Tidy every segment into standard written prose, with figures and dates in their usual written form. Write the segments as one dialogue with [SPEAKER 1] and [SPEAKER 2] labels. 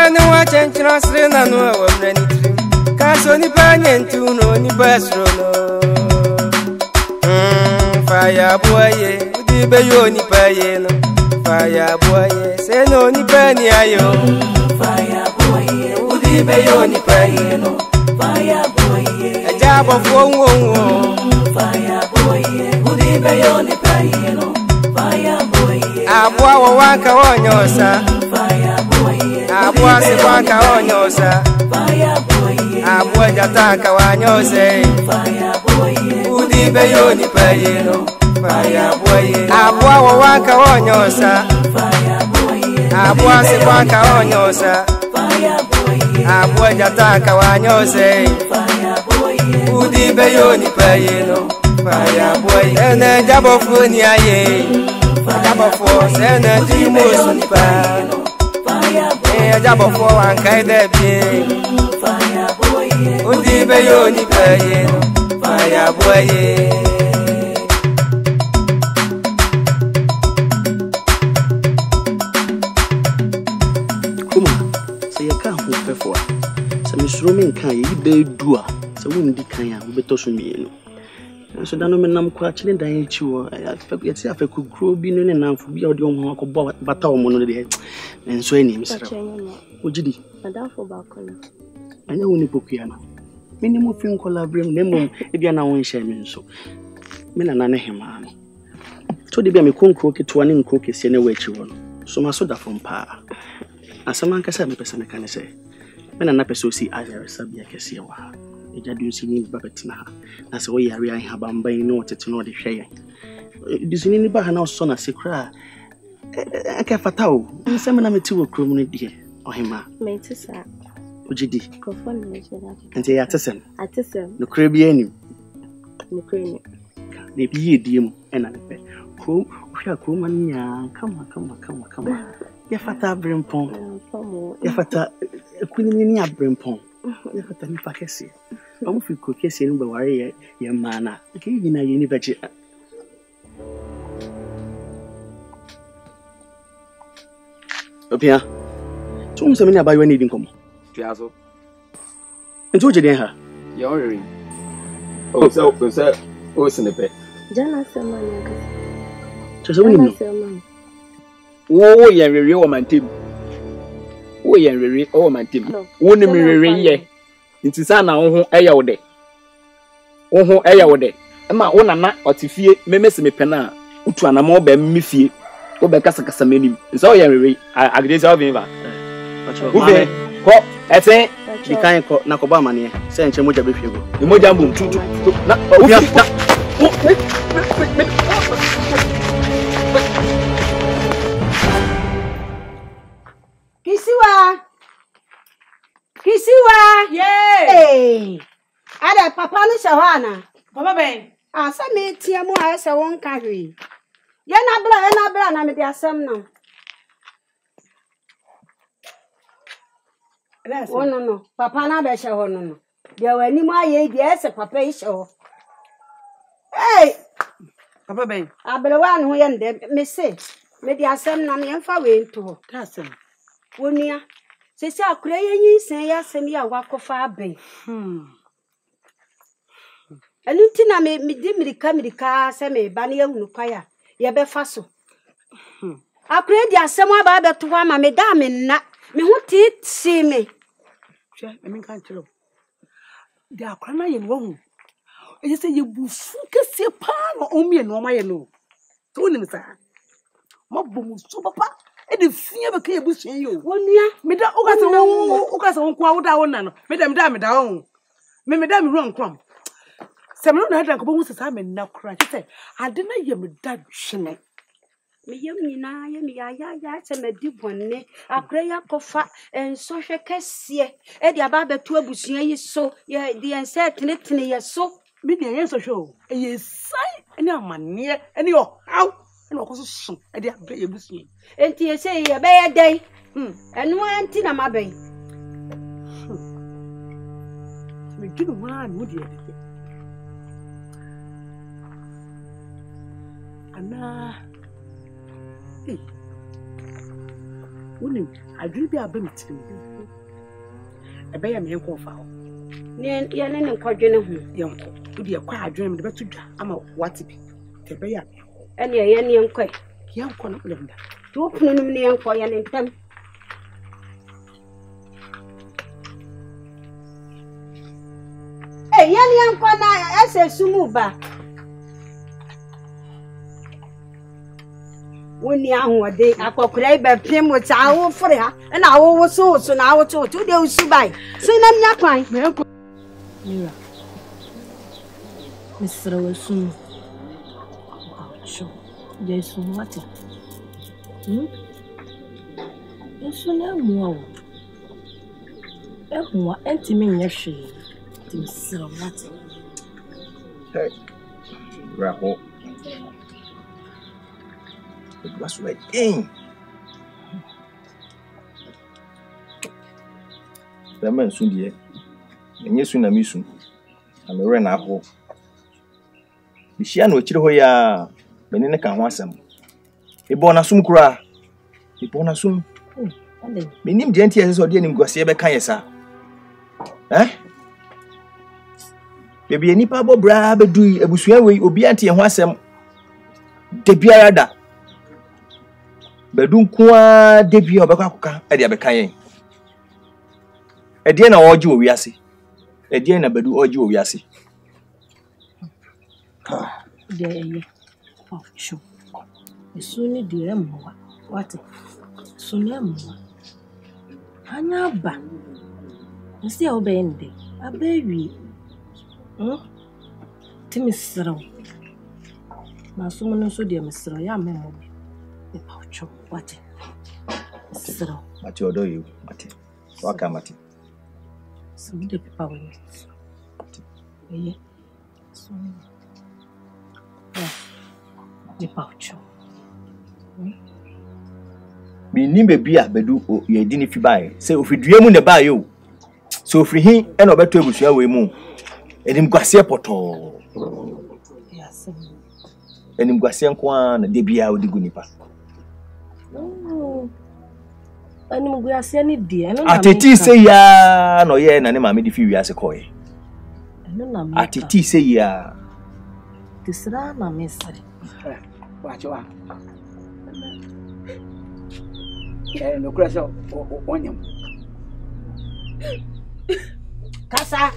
[SPEAKER 1] Nipa no wa chenchina sre na no wa mrani trim. Kaso nipa nyentu no nipa sro no. Fire boy, udi be yo nipa ye no. Fire boy, say no nipa ni ayo.
[SPEAKER 2] Fire boy, udi be yo nipa ye no. Fire boy,
[SPEAKER 1] a job of one.
[SPEAKER 2] Fire boy, udi be yo nipa ye no. Fire boy,
[SPEAKER 1] abwa waka onyosa.
[SPEAKER 2] Fire boy,
[SPEAKER 1] abwa se waka onyosa.
[SPEAKER 2] Fire boy,
[SPEAKER 1] abwa jataka wanyose.
[SPEAKER 2] Fire boy,
[SPEAKER 1] udi be yo nipa ye no. Fire boy, abwa waka onyosa.
[SPEAKER 2] Fire boy,
[SPEAKER 1] abwa se waka onyosa.
[SPEAKER 2] Fire boy,
[SPEAKER 1] abwa jataka wanyose.
[SPEAKER 2] Fire boy,
[SPEAKER 1] udi be yo nipa ye no. Fire boy, ene jabofu ni aye. Jabofo sene jimo nipa.
[SPEAKER 2] Fire boy,
[SPEAKER 1] Jabofo wankai debi.
[SPEAKER 2] Fire boy,
[SPEAKER 1] udi be yo nipa ye no. Fire boy.
[SPEAKER 3] Roman can you be doer, so wouldn't decay, we better to me. So, Danoman, quite dying chew. I forget if I could grow being enough for be out your walk about battle money and so any Mr. Ujidi,
[SPEAKER 4] Madame for balcony.
[SPEAKER 3] I know only Pokiana. Minimum film collaborate, Nemo, if you are now in sharing so. Men and Anna him, so they be a coon crooked to one in cookies anyway, children. So, my soda from pa. As a man can say, person can say. Men and Napeso see as a subject, I can see a Jadu singing Babetina. That's the way I have I'm buying no to know the share. This in any bahana son as a cry. I can't fatao. And some of them two criminal dear or him.
[SPEAKER 4] Mate, sir.
[SPEAKER 3] Ujidi.
[SPEAKER 4] Conformation.
[SPEAKER 3] And say at some.
[SPEAKER 4] At the same.
[SPEAKER 3] No Caribbean.
[SPEAKER 4] Ukraine.
[SPEAKER 3] They be a dim and I bet. Cool, Crumania. Come on. Yafata Brimpon. Yafata Queen Brimpon. Yafata Nipakesi. I'm for cookies in Bavaria, your manner. Okay, you know, you never. Opia. Some seminar about your needing come.
[SPEAKER 5] Piazzo.
[SPEAKER 3] And told you her.
[SPEAKER 5] You're ring. Oh, so, sir, what's in the bed?
[SPEAKER 4] Jana Saman.
[SPEAKER 3] Just a woman.
[SPEAKER 5] Oh, yeah, really, oh, my team. Oh, yeah, really, oh, my team. Wouldn't me really, it's Sana, oh, ayode. Oh, ayode. Emma, one and not, or Tiffy, Memes me pena, Utuana more be Miffy, or Becassamini. It's all really, I guess I'll be back. Okay, what? I say,
[SPEAKER 3] you can't call Nakobama near, send Chemoja with you.
[SPEAKER 5] The Mojambo,
[SPEAKER 6] Kisiwa!
[SPEAKER 7] Yay!
[SPEAKER 6] Hey! Ada papa no shawana.
[SPEAKER 7] Papa ben.
[SPEAKER 6] Asa me tia mu asa won ka hwe. Ye na bra na me de asem no. No. Papa na be she ho no. De wani mu aye di ese papa yi she ho. Hey!
[SPEAKER 7] Papa ben.
[SPEAKER 6] Abrewa no ye nde me se. Me de asem na me mfa we nto ho.
[SPEAKER 7] Tasem.
[SPEAKER 6] Wonia. Sisi akure yenyi sen ya sem ya wakofa aben. Enu ti na me di mirika se me ba na ehunu kwaya ye be fa so. Akure di asem aba beto wa ma me da me na me hu ti si me.
[SPEAKER 7] Hwe me kan kiro. Di akura na ye no hu. E se ye bufu kese pa no omie no ma ye no. To ni sa. Mo bomu so papa. E de fia be ka ebusuan yo.
[SPEAKER 6] Wonua
[SPEAKER 7] me da ukasa won kwa woda won no. Me da won. Me da me run krom. Se me no na da ko bo sesa me na kra. Che ade na ye me da hwene.
[SPEAKER 6] Me yem nyina ye me ya se me di bonne. Akure ya kofa enso hwe kese. E de aba beto abusuan yi so. Ye de ense tenetene ye so.
[SPEAKER 7] Me de enso hwe. E ye sai ene amane ene yo haw. No ko so e de abre ye busuan.
[SPEAKER 6] Enti ye say ye be ye dey. Enu anti na maben.
[SPEAKER 7] Me ginu ma no de ye. Ana eh. Wonim adwiri bi abam tirim. Ebe ya me enko fa ho.
[SPEAKER 6] Ne ya ne nkwadwene ho.
[SPEAKER 7] Yenko. Odi ekwa adwene me de beto dwa ama what be. Ebe ya.
[SPEAKER 6] Ene ya ne nkwa.
[SPEAKER 7] Yenko no lemda.
[SPEAKER 6] To punu num ne nkwa ya ne ntam. Eh, ya ne nkwa na ese sumu ba. Woni ahode akokura ibe pim wo cha wo fure ha na wo so na wo to de usu bai so na nya kwan
[SPEAKER 7] Me enko.
[SPEAKER 8] Mira. Misra wasu. Sho. Jesu wati. Yesu na muwa. Ehwa entimi nyehwe. Misra wati.
[SPEAKER 5] Hey. Rapo. What's right in? The man soon, dear. And yes, soon, I'm soon. I'm a run apple. The Shian which you are, Benina can want some. A bonasum cra. A bonasum. Minim gentias or dear Guasiaba Kayasa. Eh? Baby, any pabo brab do a bushway or be anti and want some. De Biarada. Bedun kwa debi obekwa kuka e de abeka yen e de na oje owiase e de na bedu oje owiase
[SPEAKER 8] De ye. Oh, sure. Isuni de mwa. What? Suni mwa. Hanya ba. Nsi a obende. Abewi. Timisro. Na sumu nso de misro ya memo. Paucho, what? So,
[SPEAKER 5] Mate odo you, Mate. Waka Mate.
[SPEAKER 8] Some the people will. Yeah. So, the Paucho.
[SPEAKER 5] Bi ni bebi a bedu ye di ni fi bae. Se ofidue mu ne bae o. So ofri hin e na obeto ebusua we mu. Enim gwase poto.
[SPEAKER 8] Yes.
[SPEAKER 5] Enim gwase nko na de bia odi gu nipa.
[SPEAKER 8] Ani mugwe asiani die no na
[SPEAKER 5] Ateti se ya no ye na ne ma me di fi wiase koye.
[SPEAKER 8] no na me
[SPEAKER 5] Ateti se ya
[SPEAKER 8] tisra na mesari
[SPEAKER 7] Watch wa. No kura so onyam.
[SPEAKER 6] kasa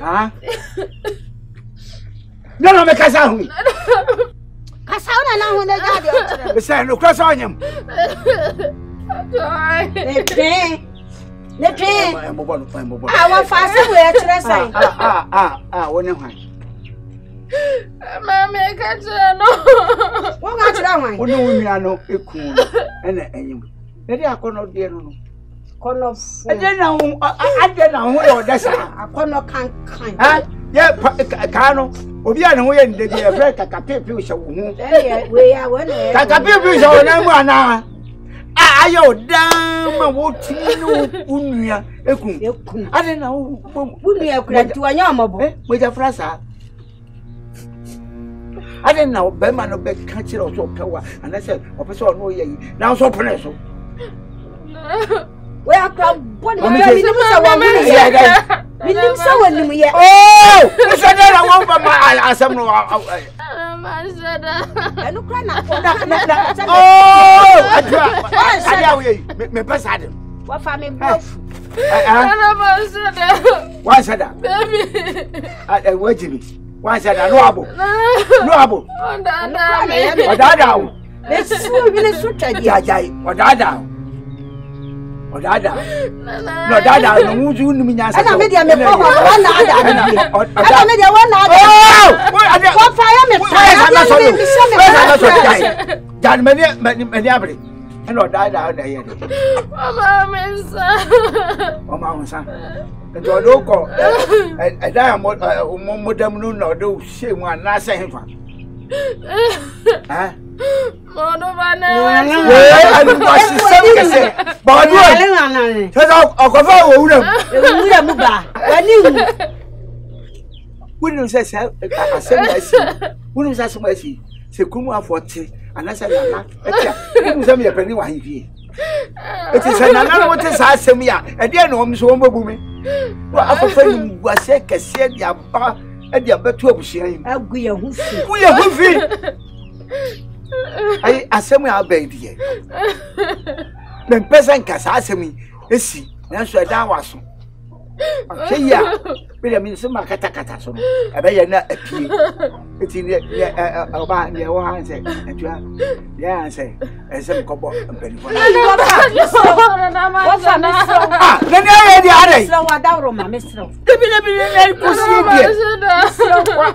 [SPEAKER 7] Ah? No me kasa hu.
[SPEAKER 6] kasa una na hu na gade o tire
[SPEAKER 7] Me say no kura so onyam.
[SPEAKER 6] ne pe
[SPEAKER 7] Mo bo.
[SPEAKER 6] ah wa fa se we tire sai
[SPEAKER 7] Woni hwan.
[SPEAKER 4] Mama ka tire no.
[SPEAKER 6] wo ga tire hwan
[SPEAKER 7] Woni wunua no eku no ena enyim. Ne dia akono de no.
[SPEAKER 6] kono fu
[SPEAKER 7] Ade na hu yo desa.
[SPEAKER 6] akono kan
[SPEAKER 7] Ha? Ye ka no. Obi a ne ho ye ndede e fre kaka pepe o hye wo hu.
[SPEAKER 6] we ya we na
[SPEAKER 7] Kaka pepe o hye wo na mu ana. Ayo dan ma wo ti no unua eku. Ade na hu
[SPEAKER 6] unua kura ti wanya omobo
[SPEAKER 7] mo ja frasa. Ade na be ma no be ka kire o so pewa ana se o pe so no ye yi na so pene so.
[SPEAKER 6] we akra boni mi ni musa wa mu ye mi ni musa wa ni mu ye
[SPEAKER 7] Oh! So there I want my asam no.
[SPEAKER 4] Mama sada.
[SPEAKER 6] enu kra na ko
[SPEAKER 7] Oh! Adia we me pass adam.
[SPEAKER 6] wa fa me bofu
[SPEAKER 4] Mama sada.
[SPEAKER 7] One sada.
[SPEAKER 4] Baby.
[SPEAKER 7] Wait me. One sada no abo. No abo.
[SPEAKER 4] Onda.
[SPEAKER 7] Odada.
[SPEAKER 6] le su bi le su tadi
[SPEAKER 7] Jajai. Odada. Odada. No dada no wuju nimi nyansa.
[SPEAKER 6] ana me dia me ko wa na ada ana me dia wa na ada
[SPEAKER 7] Oh!
[SPEAKER 6] wa fa ya me fa ya me se me
[SPEAKER 7] Jan many abre. And odada na here.
[SPEAKER 4] Mama mensa.
[SPEAKER 7] Mama onsa. Nto do ko e da mo dam no no do she mu anasa hefa. Ah?
[SPEAKER 4] Mono bana.
[SPEAKER 7] We anu ba system kese. Ba do. Tell okofa wo wuram.
[SPEAKER 6] wura mu ba wani hu
[SPEAKER 7] Wunu se asemasi. Wunu se asemasi. Se kumu afote anasa na na. Etia. Wunu se me pani wa hivie.
[SPEAKER 9] It is another what is asem ya. E dey no so won babu me. Wa afafa ni guase kese dia ba e dia beto abusia yi.
[SPEAKER 6] Agu ye hu fi.
[SPEAKER 9] Wu ye hu fi. Ai asem ya ba die. Men pesa nkasa asem esi na so da waso. Say ya. Bila mi se makata so no. E be ye na apie. Eti ne oba ne wo han se atua. Ya han se esem kobo mpani fo.
[SPEAKER 6] What's na so?
[SPEAKER 9] Ah, na ne ya di are.
[SPEAKER 6] So wa dawro ma mesro.
[SPEAKER 9] Debi na kusi die.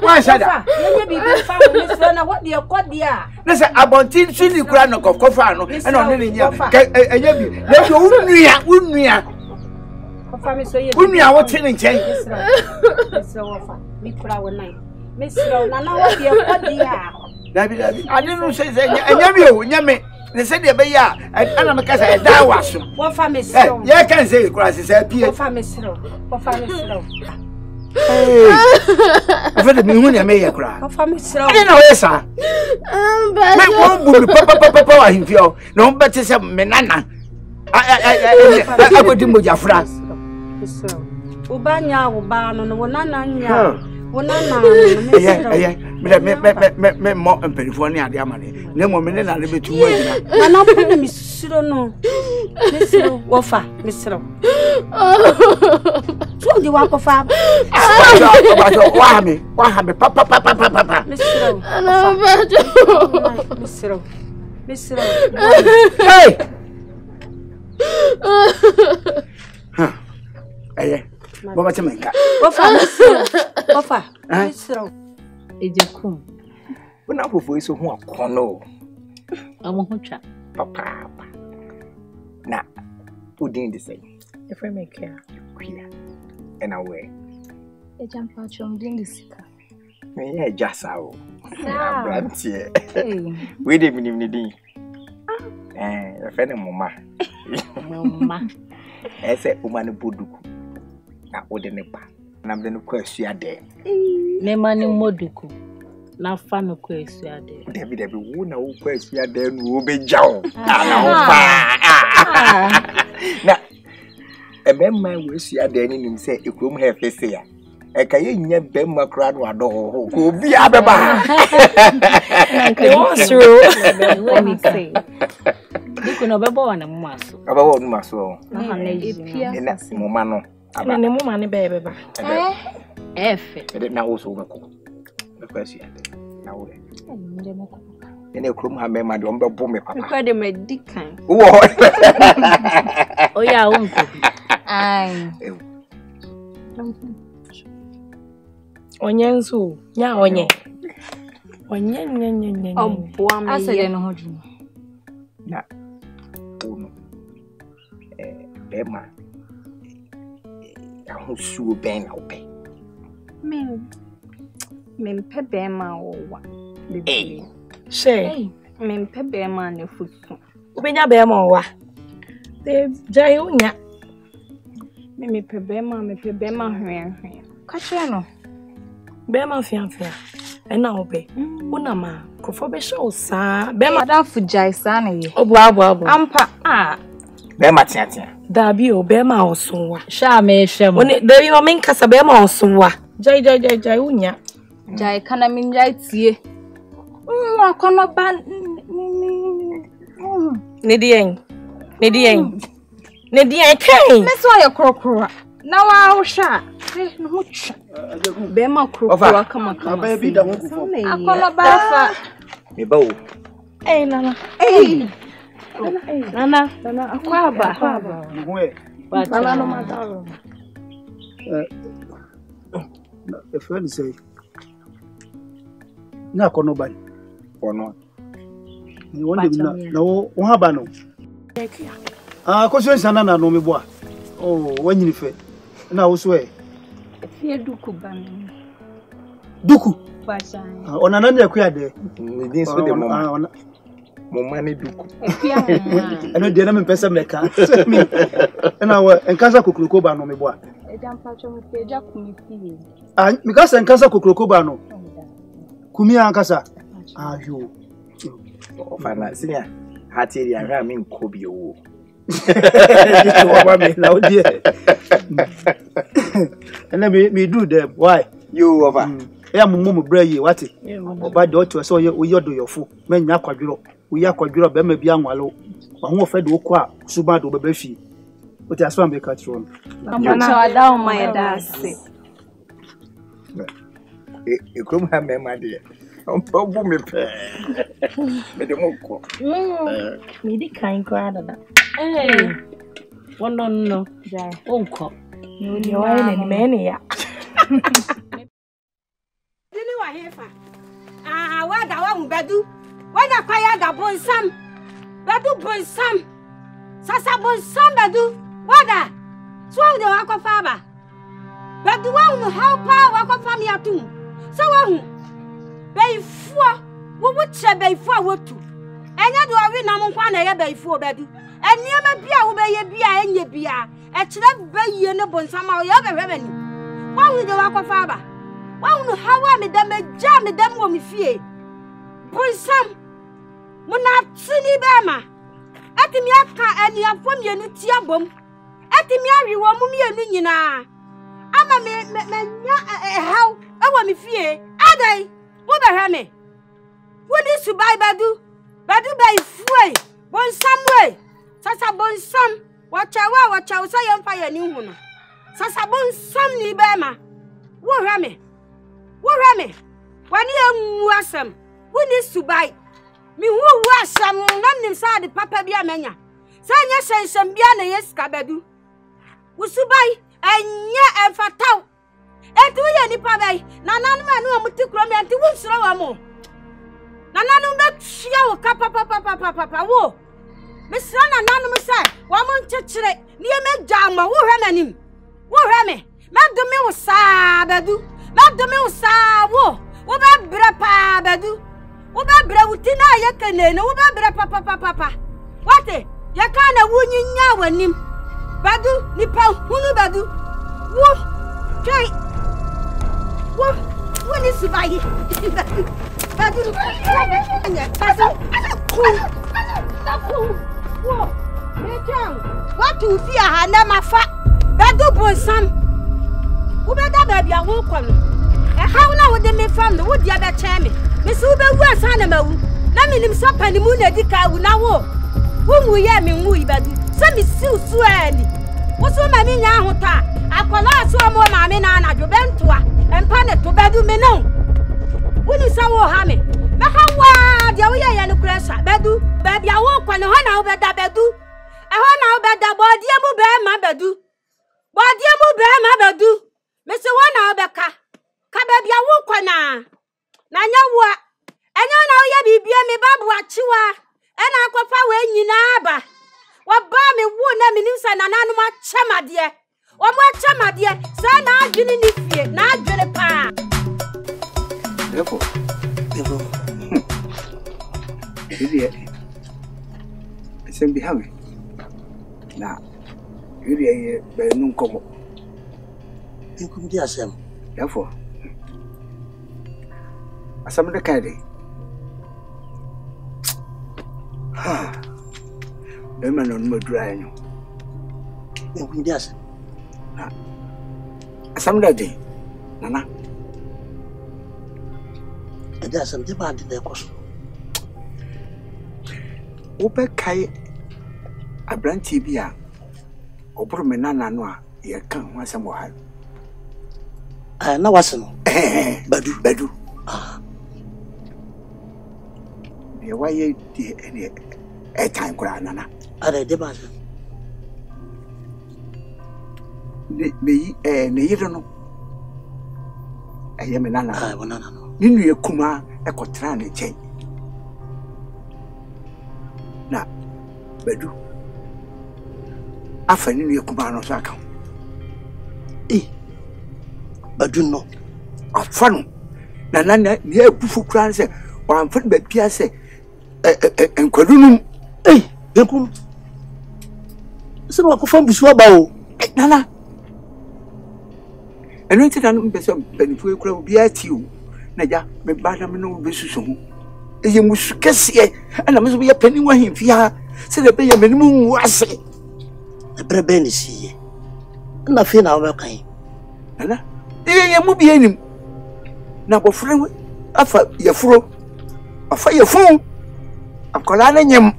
[SPEAKER 9] Wa shada.
[SPEAKER 6] Ye bibi fa wo mesro na what dey kodi a.
[SPEAKER 9] Na se abontin su ni kura no kofa no. E no ne nya. Enye bi. Na so unua. Unua wo tene nchen.
[SPEAKER 6] Mesro wo fa. Mi kura wo nai. Mesro na na what dey kodi a.
[SPEAKER 9] Dabi. Ani no se enye bi o, nya me. Ne se de be ya, ana me kasa e da waso.
[SPEAKER 6] Wo fa mesro.
[SPEAKER 9] Ye kan se kura se pie.
[SPEAKER 6] Wo fa mesro.
[SPEAKER 9] Afa de mi hu ne me ye kura.
[SPEAKER 6] Wo fa mesro.
[SPEAKER 9] Ani na we sa. Me ko bu papa wa himfio. Na on bete se me nana. Agodi mojafra.
[SPEAKER 6] Mesro. Wo ba nya wo ba no wo nana nya. Wo nana me
[SPEAKER 9] mo empelifo ni ade amane. Ne mo me ne na le betu wo agina.
[SPEAKER 6] Nana po na misiro no. Mesro wo fa mesro. So di wa ko fa.
[SPEAKER 9] Wa ha me papa.
[SPEAKER 6] Mesro. Mesro.
[SPEAKER 9] Hey. Aye. Baba temenka.
[SPEAKER 6] Ofa. Mesro.
[SPEAKER 8] Ejekum.
[SPEAKER 5] Una fofo iso ho akono.
[SPEAKER 8] Amo ho twa.
[SPEAKER 5] Papa. Na udin de say.
[SPEAKER 4] If I make care.
[SPEAKER 5] Kuya. And away.
[SPEAKER 8] Ejampa chom din de sika.
[SPEAKER 5] Me ya jasa o.
[SPEAKER 8] Ah.
[SPEAKER 5] Brantie.
[SPEAKER 8] Hey.
[SPEAKER 5] We de minim ni din. Refer ne mama.
[SPEAKER 8] Mama.
[SPEAKER 5] Ese uma ne boduku. Na ode ne ba. Na mde no kwa asua de.
[SPEAKER 8] Ne mani moduku. Na fa no kwa asua de.
[SPEAKER 5] Debi wo na wo kwa asua de no obejaw. Na wo fa. Na ememma wo asua de ni nim se ekrom ha fese ya. Eka ye nya bemma kra no ado ho. Ko obi abeba.
[SPEAKER 4] What's true?
[SPEAKER 8] Let me say. Diku no bebo wa na mama so.
[SPEAKER 5] Abawo no maso.
[SPEAKER 8] Na ha na yi.
[SPEAKER 5] Ena mama no.
[SPEAKER 4] Aba ne mama ne beba.
[SPEAKER 8] Efe.
[SPEAKER 5] Ede na wo so beko. Beko asua de. Na wo.
[SPEAKER 8] Nje mako.
[SPEAKER 5] Ene ekrom ha mema de ombebo me papa.
[SPEAKER 8] Kwa de medican.
[SPEAKER 5] Wo.
[SPEAKER 8] Oya unko. Ai.
[SPEAKER 4] Onye nzu, nya onye. Onye.
[SPEAKER 8] Obwa me. Asede no hodru.
[SPEAKER 5] Na uno bema ahosuo ben na ope
[SPEAKER 8] Mempe bema owa
[SPEAKER 5] eh
[SPEAKER 4] She.
[SPEAKER 8] mempe bema na futu
[SPEAKER 4] Ubenya bema owa. Te jai unya.
[SPEAKER 8] mempe bema hwen ka kire no
[SPEAKER 4] Bema fian. Ena obe. Una ma kofo be show sa. Bema
[SPEAKER 8] da fujai sa na ye
[SPEAKER 4] obu.
[SPEAKER 8] ampa
[SPEAKER 5] bema tia
[SPEAKER 4] Dabi o bema osonwa.
[SPEAKER 8] sha me hwem
[SPEAKER 4] Oni dabi o men kasa bema osonwa. Jai unya.
[SPEAKER 8] jai kana minjai tie akono ba
[SPEAKER 4] Ne dien kai.
[SPEAKER 8] meso aye krokro na wa hwha no ho twa bema krokro kama
[SPEAKER 9] Aba bi da ho kufo.
[SPEAKER 8] akono ba fa
[SPEAKER 5] me ba o
[SPEAKER 4] Nana.
[SPEAKER 8] Nana akwaba
[SPEAKER 9] Ho e.
[SPEAKER 8] nana no madaro
[SPEAKER 3] The friend say, na kono ban.
[SPEAKER 5] ono
[SPEAKER 3] Ni wonde na wo haba no. Ko so nsana na no me boa. Oh, wanyini fe. Na wo so e.
[SPEAKER 8] fie duku ban
[SPEAKER 3] Duku.
[SPEAKER 8] bacha
[SPEAKER 3] Ona na na akua de.
[SPEAKER 5] ni din so de mama ne duku
[SPEAKER 8] fie mama
[SPEAKER 3] Eno de na me pesa meka. Na wo enkasa kokroko ba no me boa.
[SPEAKER 8] ejampa chomo fie jakumi fie
[SPEAKER 3] Me kasa enkasa kokroko ba no. Kumi ankasa. Ayo.
[SPEAKER 5] ofana sinia hati ya ra min ko bi o
[SPEAKER 10] And let me do them. Why?
[SPEAKER 9] You over.
[SPEAKER 10] Yeah, Mumu Bray, what? By daughter, so you do your fool. Men Yakwadro, we Yakwadro, Bema Bianwalo, who fed Okwa, Subado Bebefi. But as one make a throne.
[SPEAKER 8] I'm down my dad.
[SPEAKER 9] You come have me, my dear. I'm probably
[SPEAKER 4] Midi kind grandada.
[SPEAKER 8] Hey, one don't know. Uncle,
[SPEAKER 4] you are in many.
[SPEAKER 6] Ah, what I want, Badu? When I quiet the boy, some Badu boy, some Sasa boy, some Badu. What a swallow the Waka Faba. Badu won't help her Waka Family at two. So, before we would say before what to. And I do a win among one a before Badu. And never be a beer and ye beer. Actually, be in a bon somehow, you have a revenue. What will the Waka Faba? Why how am I them jam them woman fear? Boy, some Mona Sini Bama. Atimiaka and your from your Nutiabum. Atimia, you want me a nina. I'm a how I want me fear. Aday, what a honey. What is to buy Badu? Badu by way, bon some way. Sasa bon some. Watch out, say I'm fire new one. Sasa bon some ni Bama. What rame? What rame? When you wasam, who needs to buy? Me who was some none inside the papa be a mania. Sanya say some biana yes cabadu. Wusubai, and ya and fatau. And to ye nipa bay, Nanan man who took Romy and to win slow more. Nananu make show papa wo. Miss Rana Nanumusa, woman church, near me jama, who remain. Who rame? Madame was sabadu. Madame was sawo. What brapa badu? What brautina yakane? No brapa papa. What eh? Yakana wooing yawanim. Badu, nipa, hunu badu. Woo, try. Woo, when is by Badu, what to fear? Hanama fat. Badu boy, some. Who better baby? I won't come. How now would they make from the wood the other chammy? Miss Uber was animal. Let me him sup and the moon at the car will now walk. Whom we am in Wee Badu. Some is still swearing. What's all my mean? I call us one more mammy and I bent to her and panet to Badu Menon. When you saw Hammy, Mahawa, the way and the crash, Badu, baby, I walk on a honor over that Badu. I want now better body, my Badu. Body, my Badu. Mr. One Albeka. Kababia wukwana. Nanya wa. Enyo na oye bibia me babu achiwa. Ena akwafa we nyina aba. Wa ba me wu na minim sa nananu ma chamade. Wa mo chamade sa na adwene ni fie, na adwene pa.
[SPEAKER 9] Defo. Idiye. Sembi hawe. Na. Idiye be nun komo.
[SPEAKER 3] Inkum di asem.
[SPEAKER 9] Defo. Asam de kade. Ema no mo dry no.
[SPEAKER 3] Inkum di asem.
[SPEAKER 9] Asam de nana.
[SPEAKER 3] Ede asem di ba de koso.
[SPEAKER 9] Ope kai abranti bi a oburu me nana no a ye kan ho asem wo ha.
[SPEAKER 3] Na wasem. Badu.
[SPEAKER 9] Ye waye di ene time kura nana.
[SPEAKER 3] Are de ba.
[SPEAKER 9] Ne yiro no. Aye me nana.
[SPEAKER 3] Nana no.
[SPEAKER 9] Ninu ye kuma ekotra ne chen. Na Badu. Afa ninu ye kuma no so aka.
[SPEAKER 3] Badu no.
[SPEAKER 9] Afa no. Nana ne ebufu kura se wan fa ba bia se enkwalunum
[SPEAKER 3] Bekum. Se no akofam bisu aba o.
[SPEAKER 9] Nana. Eno nti dan mpese banifu ekura obi ati o. Na ja me ba na me no besusu ho. Eye musu kese ana me so be pani wa hemfia se de be ye menimu ase.
[SPEAKER 3] Breben is here. Nothing our welcome.
[SPEAKER 9] Nana, ye mu bi enim. Na bofre afa yefuro. Afa yefun. Akola na nyem.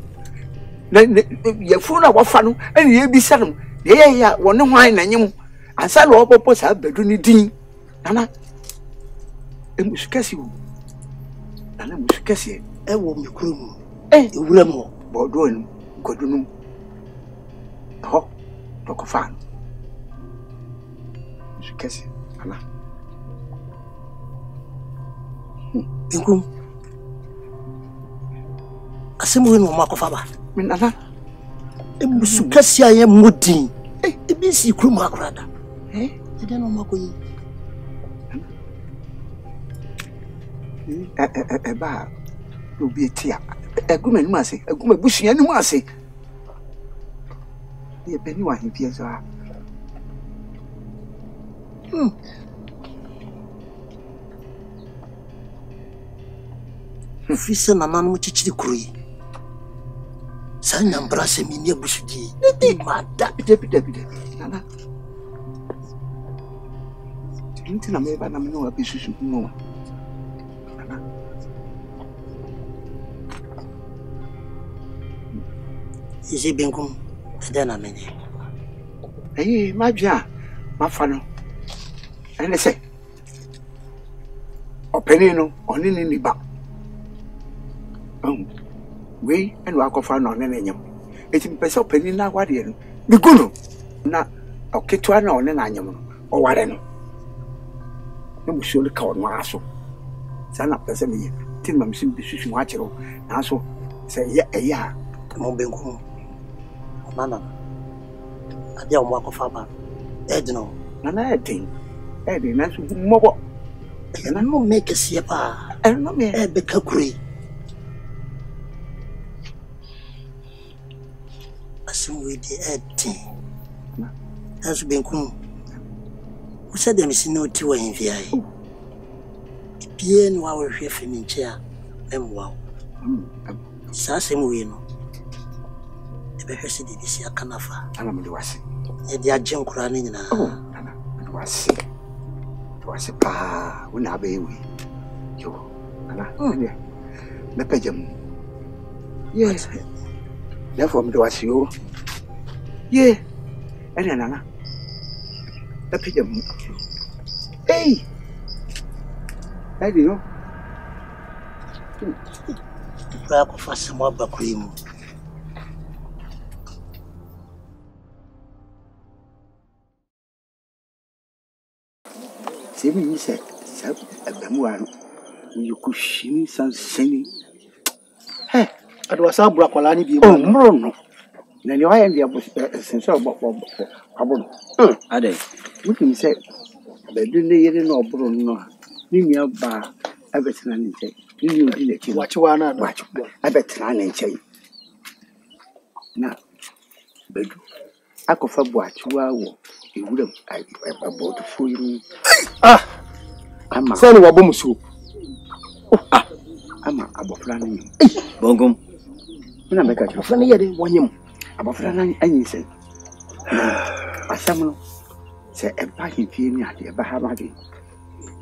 [SPEAKER 9] Na yefuro na wafa no, ene ye bisa no. Ye ya woni hwan na nyem. Ansa na opopo sa bedu ni din. Nana. Emusukasi wo. Nana musukasi e wo mi kurum. Ewura mo. Bodo enu, godunum. Ho. Toko fan. Musukasi. Nana. Binkum. Asemu no makofa ba. Me nana. Emusukasi aye modin. Ebi si kurum akrada. Ede no makoyi. Eba obi etia eguma ni ase eguma busua ni ase ye beni wa hipie so a fisa na nanu chichiri kuri sanya mbrase mi ne busudi e mada de nana tintina me ba na me no abisusu no Is it Binkum? Then a minute. Hey, my dear, my father. And I say, Openino, on in the back. We and walk off on any. It's in Peso Penina, what you the Guru. Not a Kituana on an animal or what I know. No, surely call my asso. Son up the same year. Till my decision watch you. Also, say, yeah, Mobinkum. Nana, I don't walk of Abba. Edno, Nana, Eddie, that's more. And I don't make a siapa, and not me a becacree. As with the Eddie, has been come. Who said there is no two in VI? Bien, while we're here for me, chair, and wow. Sassy win. Behesi di sia kanafa ana me wase e dia agyen kura ne nyina ana me wase pa wona ba ewi yo ana me pejam yes therefore me wase yo ye ene nana me pejam hey di no pra ko fasa mo bakuri mu Seven said, a Bemuano, you could see some singing. Eh, it was our Bracolani be Bruno. Then you are in the sense of Abon. Are they? What can you say? They didn't know Bruno. Nina bar, everything and say. You did watch one, watch. I bet run and say. Now, but I could for watch you. You would have about for you. I'm saying, Wabomusu. I'm about running. Bongum. When I make a funny yet, 1 year about running, and you say, I summon say a party feeling at the Bahamadi.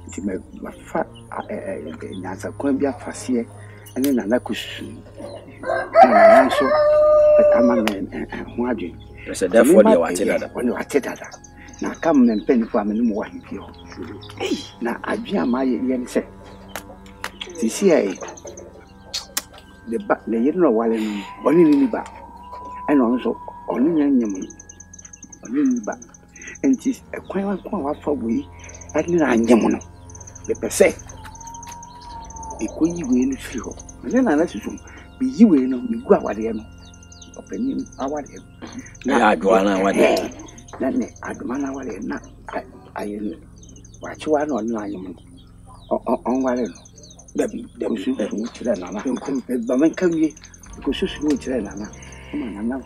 [SPEAKER 9] It may be fat as a Columbia Fassier and then an accusation. And I also, but I'm a man and Wadi. There's a therefore when you are tether. Now come and penny for me no more here. Now I be my yen say. This year the yellow while only in the back. And also only in the back. And it is a quite one for we at Yamono. The per se. A queen will feel. And then I let you be you will know me go out there. Opinion, our now, Joanna, what then I demand our not. I watch one online on one. Them should have which then I'm come ye because you should which then I'm not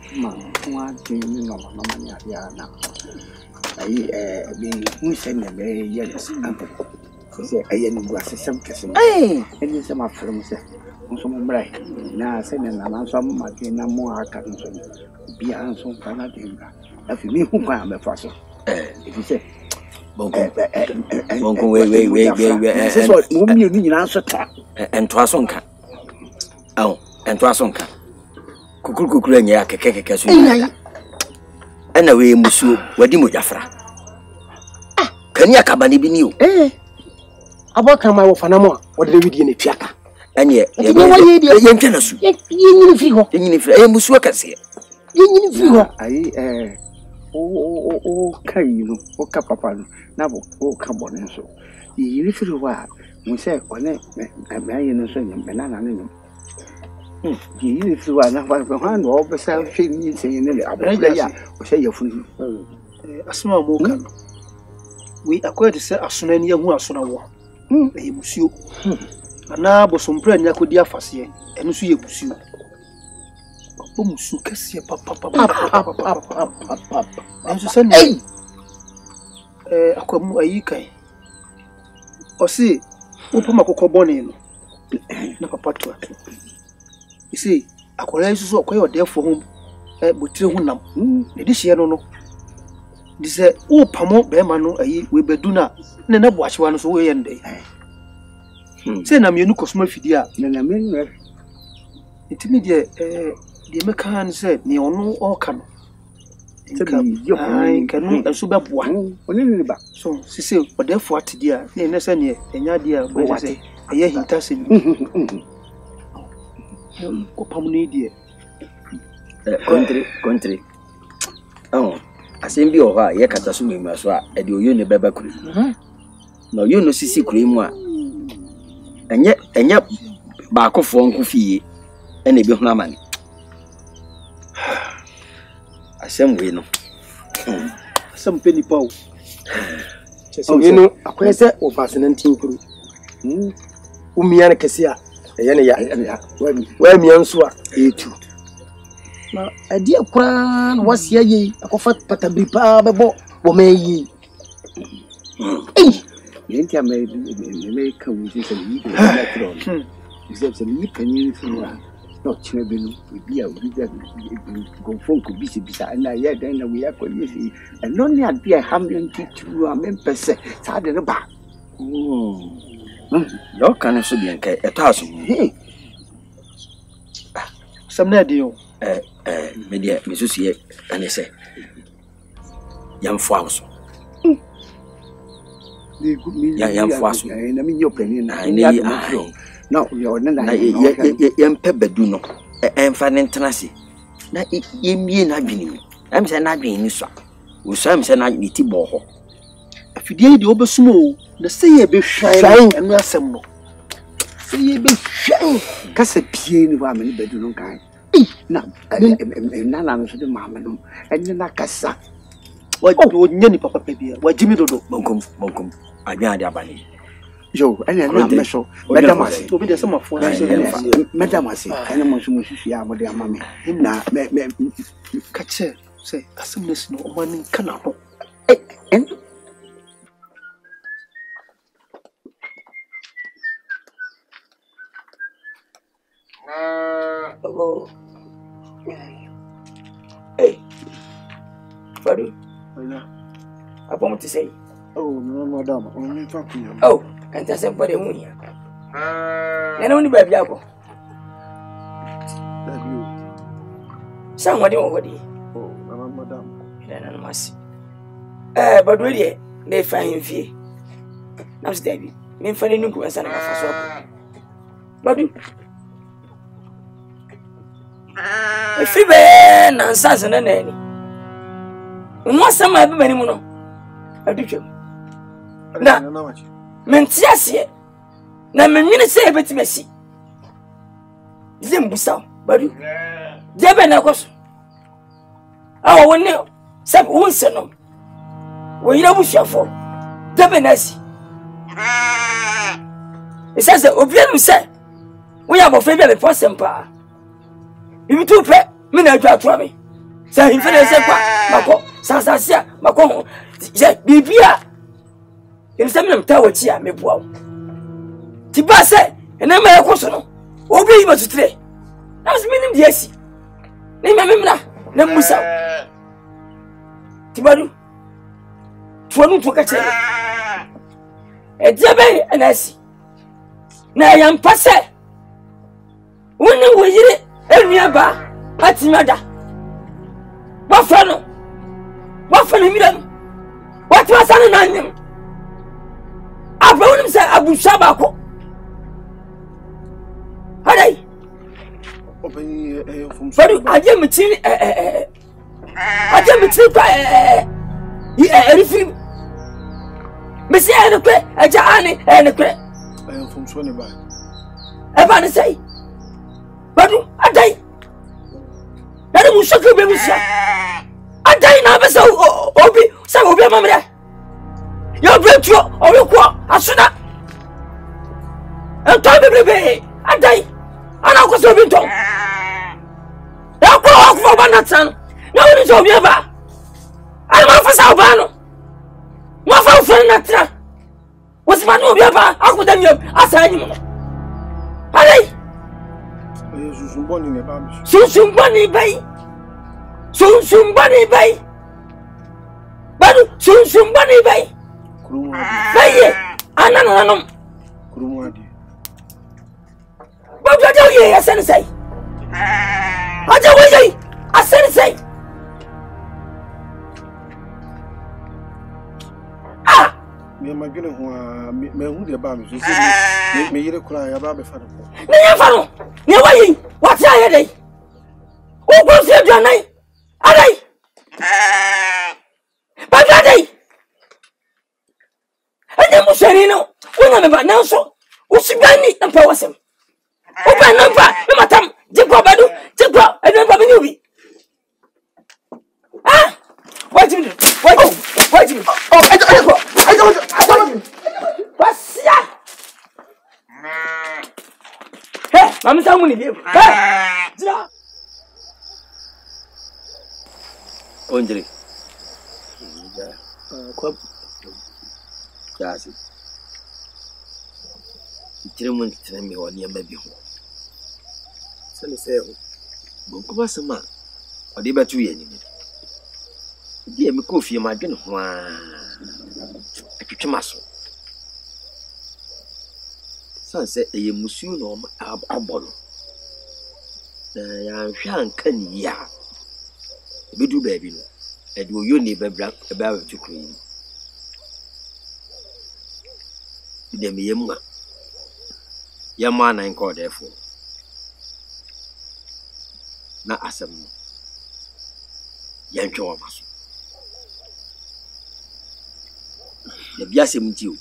[SPEAKER 9] one thing no money now. I be send a very yes uncle. Say I was some kissing. Eh, and it's my friend said. Some bright. Now, sending an answer, Martina more carton. Be answered for nothing. afi mi hu kwa me fa so if you say
[SPEAKER 11] bonko we
[SPEAKER 9] so mo mi ni nyina so ta
[SPEAKER 11] ento aso nka awo ento aso nka kukuru anya kekeke so ana we musu wadi mo jafra kani akabane bi ni o
[SPEAKER 12] aboka ma wo fana mo wode widi ne tuaka
[SPEAKER 11] anye
[SPEAKER 12] ye
[SPEAKER 11] ntena su
[SPEAKER 12] ye nyini fi ho
[SPEAKER 11] musu akase
[SPEAKER 12] ye nyini fi ho
[SPEAKER 9] ai o kai no o ka papa no na bo o ka bone so yiri fi wa mo se one me aye no so nyam na na no yiri fi wa na fa ha no o be sa hwe ni se ni le abra ya o se ya funu
[SPEAKER 10] asuma mo kan we akwede se asuna ni hu asuna wo e musuo ana bosompra nya kodi afase eno so ye musuo o musuo kase papa enso se ni akwamu ayi kan o si o poma kokobone no na papa to isi akwara isu so akoye odefo ho botire ho nam ne di hye no di se o pamo be ma no ayi we bedu na na boachewa no so we yende se na mienu kosoma fidi a
[SPEAKER 9] na menu
[SPEAKER 10] itimi de me kan se ni onu o ka no kanu enso be boa
[SPEAKER 9] oni ni ba
[SPEAKER 10] so sise odefo atidi a ne se ne enya di a bo se eye hinta se ni ko pamo ni die
[SPEAKER 11] country asembi o ha ye kata so mema so a e de oyo ne beba kuru na oyo no sisi kuru mu a enye ba akofo nko fie ene bi huna mane asem we no
[SPEAKER 10] asem peni pawo
[SPEAKER 12] oyo no akwese o fasene ntinkuru umia ne kese a eye ne ya wa mia nso a etu na adi akura na wasia yi akofa patabri pa bebo bo meyi
[SPEAKER 9] yenti me ka wuzi se yi na tro se yi kan yi fura no chine benu bi a uri da go fonko bisi bisa na ya da na we akoli si no ni adi a hamlen titu a mempese sa de ba
[SPEAKER 11] yo kan so bien kai etaso
[SPEAKER 10] samna dio
[SPEAKER 11] media mesusie anese yamfo awso yamfo aso
[SPEAKER 9] na mi yopeni na
[SPEAKER 11] no yo na yempe bedu no emfa ne ntenase na yemie na adwene mi am se na adwene ni so wo so am se na niti bo ho
[SPEAKER 10] afidie de obesumo na se ye be hwan enu asem no
[SPEAKER 9] se ye be hwan kasa pie ni wa me bedu no kan na no so de mama no enye na kasa
[SPEAKER 10] o nya ni papa bia wa jimi dodo
[SPEAKER 11] bonkom adwan de abani
[SPEAKER 9] yo ene na me so madam asi
[SPEAKER 10] obi de sama fo na se
[SPEAKER 9] madam asi ene mo so mo hihia amode amame na me
[SPEAKER 10] kache se asem na sino o mani kana ho
[SPEAKER 11] Hello. Hey. Fadu. Apa mo ti say?
[SPEAKER 10] Oh, no madam. Only talking.
[SPEAKER 11] Oh, and just somebody who here. Na no ni ba bia ko. Somebody over there.
[SPEAKER 10] Oh, madam.
[SPEAKER 11] Na no mas. But we dey dey find fie. Na so dey bi. Me fa ni nku ansa na ka fa so. Badu. If you be na nsanse na nani. Mo sama be bani mu no. Adutwam. Na menti ase. Na menwene se ebetimasi. Zembusa badu. Debe na koso. Awo woni sab wonse no. Wo yira bushafo. Debe na si. Isase obianu se. Wo ya bofa bia be fosempa. Bibi tu pe me na atwa atwa me. Sa himfene se kwa mako sasasia mako je bibia. Yemse me mta wachi a meboa. Ti ba se ene ma yakoso no. Obi yi masutre. Na so minim de asi. Ne me memna na musa. Tibadu. Tuanu to kache. E diabe anasi. Na yam pase. Woni wo yire enua ba atimada. Wafa no miram. What was an onion? I brought him, sir, Abu Shabako. Hurry! From I gave me tea. I gave me tea. Everything. Miss Anacre, a Jani, Anacre. I am from Swanny. I say, but I die. That was such a baby. I die now, so Obi, some of your mamma. Your break you or your quack, I should not. And time to be I die. And I was over to. Now go off for one son. No one is over ever. I'm off for Salvano. What for friend that was my new ever? I could then you assign him. Hurry! Soon bunny bay. Soon bunny bay. But soon bunny bay. Bay, Ananum. But I tell you, I say. I tell you, I say. Ah! Me and my girl who are me who the baby. Me, you cry about the father. Never, never, what's I day? Who goes here, Johnny? Are they? But are they? And then Mussolino, when I'm about now, so what's the guy need and powers him? Open number, no matter, Jibba Badu, Jibba, and then Babinubi. Ah! Wait a minute, wait a minute. Oh, I don't. What's that? Hey, I'm someone here. Hey! Andre. Jasi. Itirimun tirami wani ya mabi ho. Sani sai ho. Bon kuma sama. Odi batu ye ni. Di me ko fie ma dwene ho a. Atwetwe so. Sanse eye musu no abolo. Na ya hwa anka ni ya. Bedu baby no. Edi oyo ni bebra eba tukuri. Dem yemma yamma na nko therefore na asem yantwe wa maso de bia sem ti o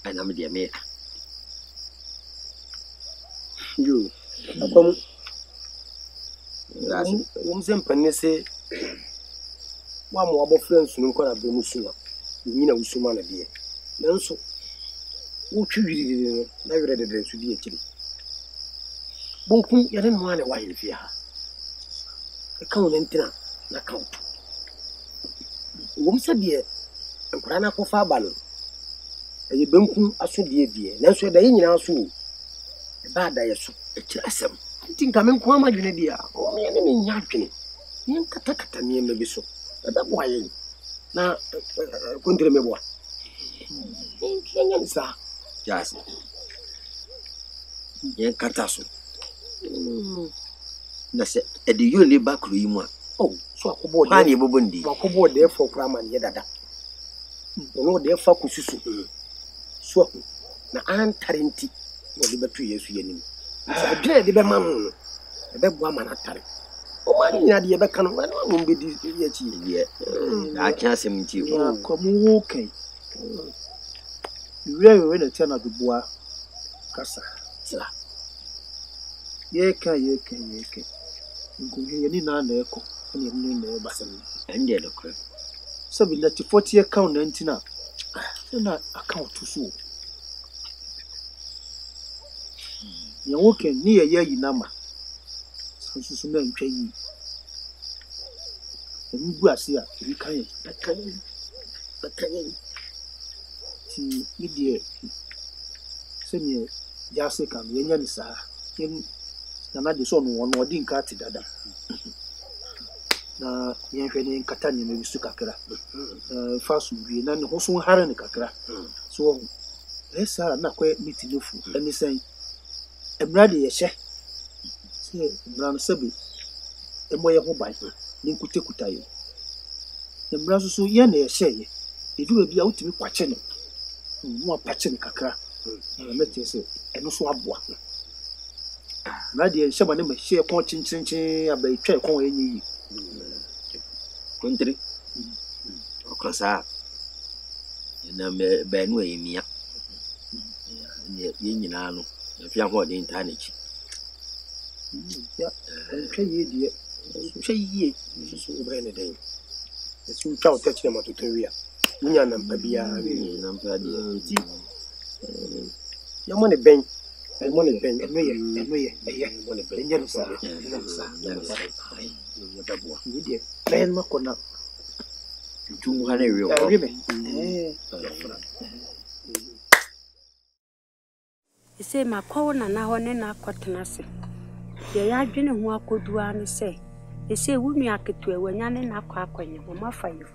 [SPEAKER 11] ana me de me yo apam sem panese wa mo abo friends no nko na be musuma ni na usuma na de nanso wo twiri na were de so di akiri bonku yare no ane wa hin fia e kan won ntina na kan wo msa de nkura na kofa aba no e benku aso de nanso da nyina aso e ba da yeso e kira asem tinka men ko amadwene dia o me ne nya adwene yen kata me me so e da bo ayen na kontre me bo Kenyanisa. Yes. Yen kataso. Na se e de yo le bakro yi mu a. Oh, so akobo de. Mani bobondi. Akobo de for krama ne dada. No de fa kususu. So na antarenti wo de batu Yesu yanim. Sa dre de be mam. E be boa ma na tare. O mani na de be kan no no be di ya chi ye. Na kya sem nti o. Komu okay. We na tena duboa kasa tla yeka nguye ni na eko ni ni na basam ende lokre so bi lati 40 account 19 na account so ye woke ni ye yi nama so na ntwa yi ni bu ase a bi kan ti idie semi jase kan yenya ni saa yen na de so no won odi nka ti dada
[SPEAKER 10] na yɛnhwɛ ne nkata nneɛma bi so kakra fa so wie na ne ho so hare ne kakra so ɛsa na kɔ miti no fu ɛne sɛn mmra de yɛhyɛ sɛ mmra no sɛbe ɛmɔ yɛ ho ban ne nkutakuta yɛ mmra so yɛ na yɛhyɛ yɛ edu bi a wotumi kwakye no mo apakye ne kakra mɛte sɛ ɛno so aboa mmra de yɛhyɛ ma ne ma hyɛ kɔn kyenkyenkyen abaitwa kɔn ɛnyɛ yi
[SPEAKER 13] Country. Okosa. Na be no emia. Ye nyina no. Afi ho de internet.
[SPEAKER 10] Ya, twa ye die. Twa ye. So obre ne den. Esu twa o tachire matoto wi a. Nya na mpa bia.
[SPEAKER 13] Na mpa de.
[SPEAKER 10] Ti. Ya mo ne ben. Mo ne ben. Eno ye. Mo ne ben. Nya no sa. Ni ben makona
[SPEAKER 13] tumu hane wi o
[SPEAKER 6] ese makwa na na ho ne na akotena se ye ya adwene ho akodua ne se ese wunu aketu awanya ne na akwa akwanye ho mafaye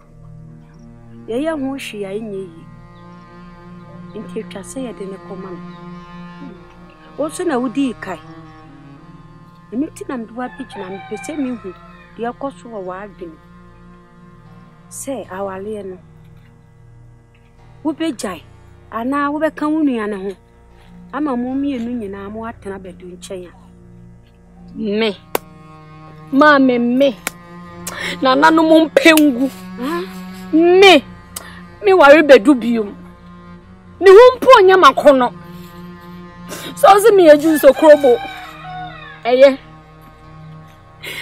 [SPEAKER 6] ye ya ho hwi ya enye yi nti twa se ye de ne koma no o so na wudi kai emiti na mduwa picture na mpese mi hu de akoso wa adwene se awale no wo bejai ana wo beka wunu ya ne ho ama mo mienu nyina mo atena bedu nchen
[SPEAKER 4] me ma me na nanu mo mpengu me wari bedu biom ni wo mpo nya makono so se me eju so krobo eye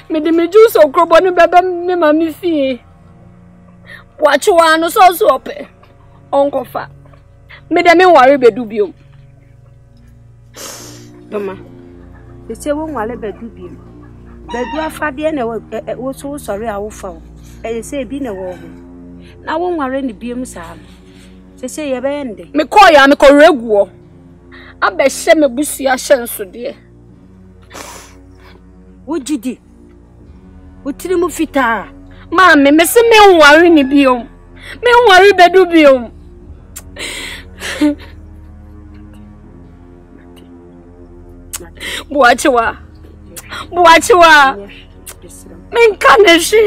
[SPEAKER 4] me de meju so krobo ni bebe me ma mi fie wachiwa no so so ope onkofa me de me wari bedu biom
[SPEAKER 6] Doma, ese wo nwale bedu bi. Bedu afade na wo so sori awofa wo. Ese bi na wo ho. Na wo nware ne biem saa. Sese ye be nde.
[SPEAKER 4] Me call ya me koreguo. Abehye me busua hyenso de.
[SPEAKER 6] Wo jidi. Wo tiri mu fita.
[SPEAKER 4] Ma me se me nware ne biom. Me nware bedu biom. Buachiwa minka neshi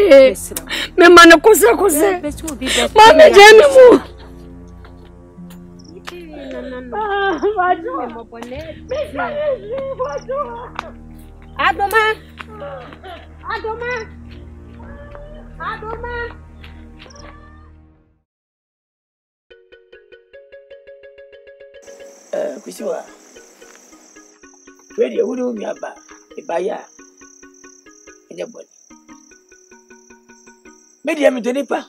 [SPEAKER 4] me mane kuse mama jemi mu
[SPEAKER 6] Adoma
[SPEAKER 11] kusiwa Ready, who do me about a buyer in a body? Medium to Nipa.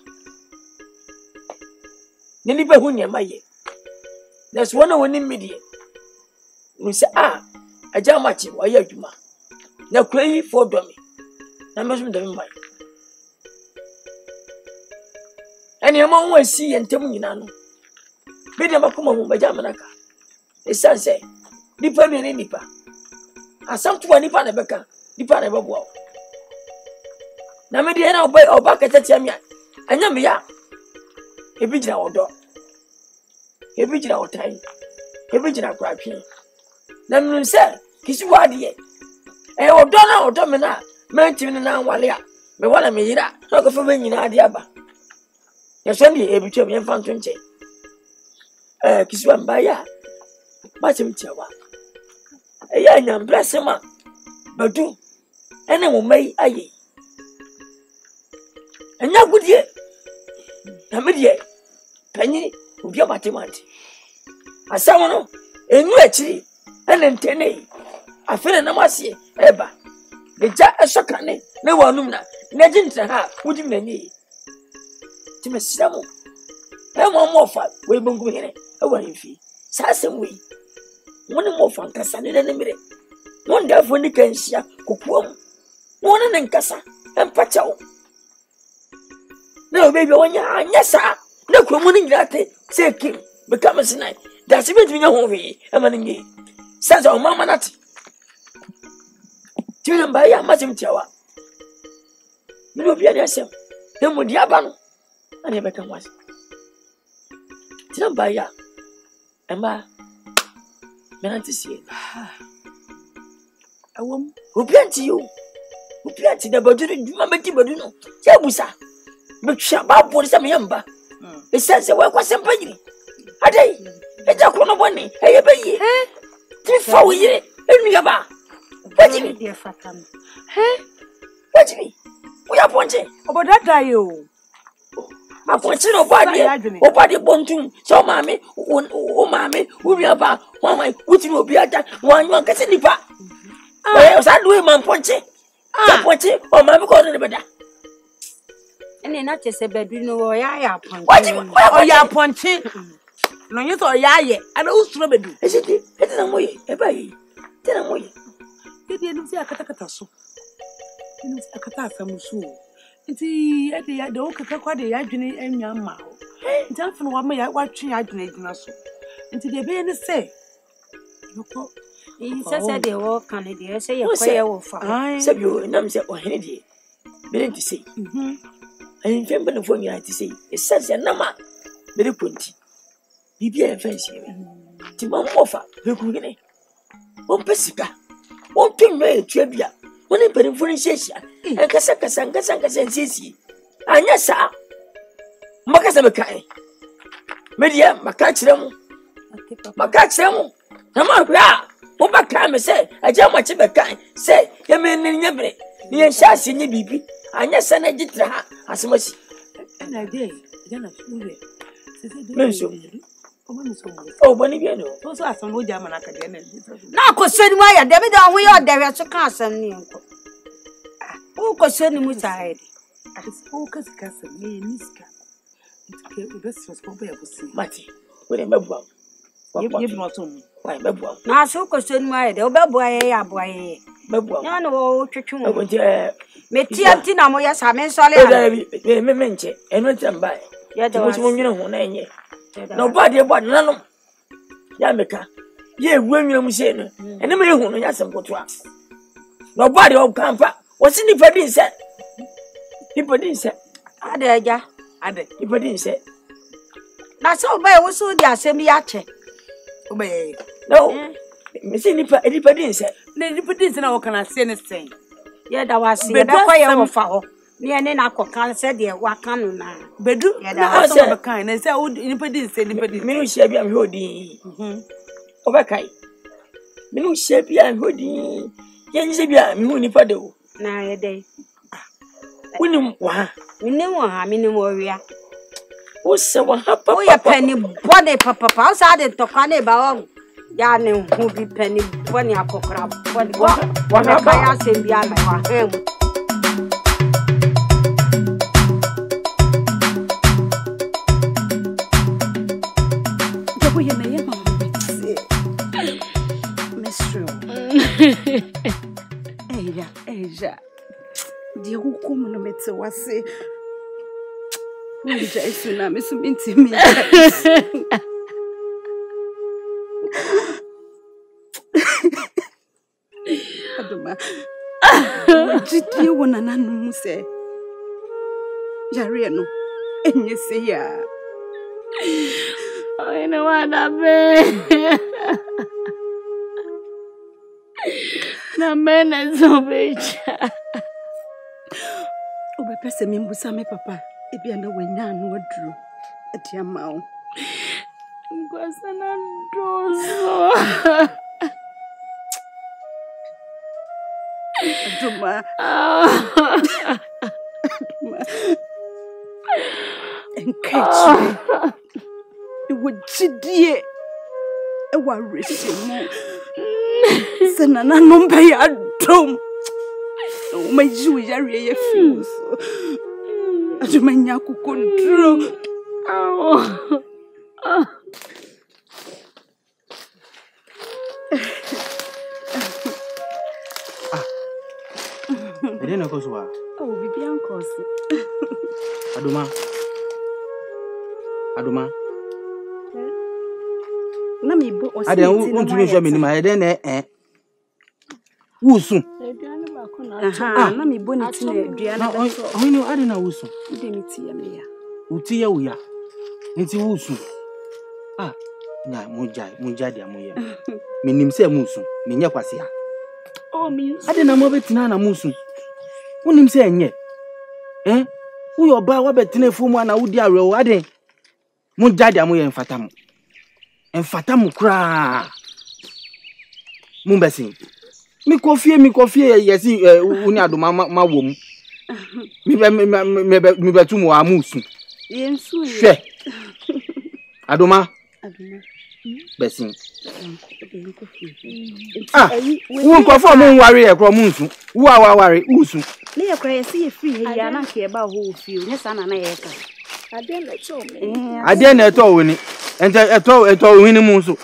[SPEAKER 11] The Nipa who near my ye. There's one of one media. We say, a jamachi, why you ma? Now, crazy for dummy. I must be done by. And your mom will see and tell me, Nano. Medium Akuma by Jamanaka. The son say, Nipa and Nipa. Asam tuwa nipa na beka nipa na bebo na me de na oba kete me anya me ya ebi gina odo ebi gina otai ebi gina kwapie na me se kisi wade e odo me na mentimi na wale a me wala me yira na ko fa nyina ade aba ya so ndi ebi twem ye fanto nche kisi wa mbaya ba chim chewa eya nyambrasema badu ene mo mai aye enya gudie na medie panyi obi amatemati asawo no enu akiri ene ntene afene na masie eba leja esokane na wanum na jintra ha wudi menyi timesiramu mo fa we bongu hene ewa nfi sasem we Mone mo fan kasa ne ne mere. Won da fo ni kanhia kokuam. Won ne nkasa empacha wo. Na obebi wonya anya sa. Na kromu ni ngirate se kim become sinai. Da se betumi nya ho hwe e ma ne ngi. Sanza o mama nati. Tiwe mba ya mazim tiawa. Me no bia dey asem. E mu di aba no. Na dey beka was. Tinamba ya. Emma. Me nanti sie.
[SPEAKER 7] Awom.
[SPEAKER 11] Obianti yo. Obianti da baduru duma beti badu no. Se busa. Me twa ba bo se me yamba. E sense we kwasem panyiri. Adai. E ja ko no boni. E ye bayi. Ti fa wo yire. Enu ya ba. Wajimi
[SPEAKER 7] dey fatam.
[SPEAKER 11] Wajimi. We are ponche.
[SPEAKER 7] Oboda dai o.
[SPEAKER 11] Aponche no body bontum. So mami, o mami, we are ba. Mama, uti no biata. Wan kase nipa. Eh, sa do man ponche. Ponche o mami ko no beda.
[SPEAKER 6] Ene na chese bedu no o ya ponche.
[SPEAKER 11] Wajimi,
[SPEAKER 7] o ya ponche. No you to ya ye. Ana usuro bedu.
[SPEAKER 11] Ejiti, na moye. E bayi. Tena moye.
[SPEAKER 7] Kedi enu si akata so. Enu si akata samusu. Nti ede ya de o kaka kwa de ya dwene enwa ma o. Nti afunu wa ma ya watwe ya dwene dwena so. Nti de be ne se. Yoko.
[SPEAKER 6] Se de wo kan de se ye kwaye wo fa.
[SPEAKER 11] Se bi o nam se o hene de. Be nti se. Ayin fembe no fo nyina ti se. E se nama. Be de ponti. Bibi e fancy. Ti ma mofa. Be ku gene. O pesika. O tunwe etwa bia. Woni perifo ni hyehyia. Kasa nsisi. Anya sa. Makasa me kai. Media maka kire mu. Na ma hwa. Wo ba ka me se, aja ma che be kai. Se, ye me nya bre. Ni ye hyase nya bibi. Anya sa na gitra ha. Asemasi.
[SPEAKER 7] Na dey, jana ure.
[SPEAKER 11] Menso. Oh, boni bia no.
[SPEAKER 7] So asam wo jama na ka de na.
[SPEAKER 6] Na ko seni mu ya de be de ho ye de we so ka asam ni nko. O ko seni mu sai.
[SPEAKER 7] O ka sika asam ni niska. Ke o be so ko be ya busi.
[SPEAKER 11] Mati. We dey mebuam.
[SPEAKER 7] Ye bi no so mu.
[SPEAKER 11] Why mebuam.
[SPEAKER 6] Na so ko seni mu ya de o be bo ye ya bo ye.
[SPEAKER 11] Mebuam.
[SPEAKER 6] Na no wo twetwe mu.
[SPEAKER 11] O je
[SPEAKER 6] me tianti na mo ya sa me sole
[SPEAKER 11] ya. Me menche. Eno tamba.
[SPEAKER 6] Ya de
[SPEAKER 11] wa. Mo nwene ho na enye. No body board nanom. Ya meka. Ye ewenwem se no. Ene me hu no ya sempoto a. No body o kampa. O si ni pedi nse. Ni pedi nse.
[SPEAKER 6] Ade aja.
[SPEAKER 11] Ade. Ni pedi nse.
[SPEAKER 6] Na so be wo so di asem ya che.
[SPEAKER 7] Obe.
[SPEAKER 11] No. Me si ni pedi nse.
[SPEAKER 7] Ni pedi nse na wo kana se ne sen.
[SPEAKER 6] Ye da wa se. Be kwa ye wo fa ho. Ni ene na kokan se de wa kanu na.
[SPEAKER 7] Bedu na aso be kan na se ni pedi nse ni pedi.
[SPEAKER 11] Me no hia bia me hodi. Obekai. Me no hia bia me hodi. Ye nse bia me hu ni pade o.
[SPEAKER 6] Na ye dey.
[SPEAKER 11] Wini wa.
[SPEAKER 6] Wini wa me ni mo wia.
[SPEAKER 11] O se wa ha papa.
[SPEAKER 6] O ya pani bone papa. O sa de to kwa ne ba o. Ya ne hu bi pani bone akokra bone. Wa na ba ya se bia na wa hem.
[SPEAKER 7] Jago ye na ye ma se. Mesro. Eja. Di hukumu no metse wase. Wanja isuna mesuminti mi. Adoma. Jiti wona nanu se. Yare no. Enye se ya.
[SPEAKER 4] Oh, you know what I mean? Na mena so bitch.
[SPEAKER 7] Obe pese mi mbusa me papa. Ebi ana wenya anu aduru. Ati ama o.
[SPEAKER 4] Ngwasa na dozo.
[SPEAKER 7] Adoma. Enkechi. Ewo jidie. Ewa resimu. Sena na nomba ya dom. Uma jiu ya riye fius. Adoma nya kukodro.
[SPEAKER 3] Ede na ko so a.
[SPEAKER 7] Oh, bibi ankoso.
[SPEAKER 3] Adoma.
[SPEAKER 7] Na mi bo o
[SPEAKER 3] Ade un tunu so me ni ma ede na Wusu.
[SPEAKER 8] Aha, na me boni ti na dua na be so.
[SPEAKER 3] Ohini ade na wusu.
[SPEAKER 8] Ide mi ti ya me ya.
[SPEAKER 3] Uti ya uya. Nti wusu. Ah, na mujai dia moye. Menim se musu, menye kwase ya.
[SPEAKER 8] Oh, mi.
[SPEAKER 3] Ade na mo betina na musu. Unim se enye. Uyo ba wa betina fu mu na wudi arewo ade. Mujai dia moye mfatamu. Mfatamu kra. Mumbesin. Mi kofie yesi uni adoma ma wom. Mi betu mo amusu.
[SPEAKER 8] Yensu.
[SPEAKER 3] Hwe. Adoma. Besin. Ah. Wo nkofo mo nware e kro munsu. Wo aware usu.
[SPEAKER 8] Ne ye kra yesi ye free he ya na ke ba ho fie. Ne sa na ye ka. Ade na eto me.
[SPEAKER 3] Ade na eto woni. Ente eto wini munsu.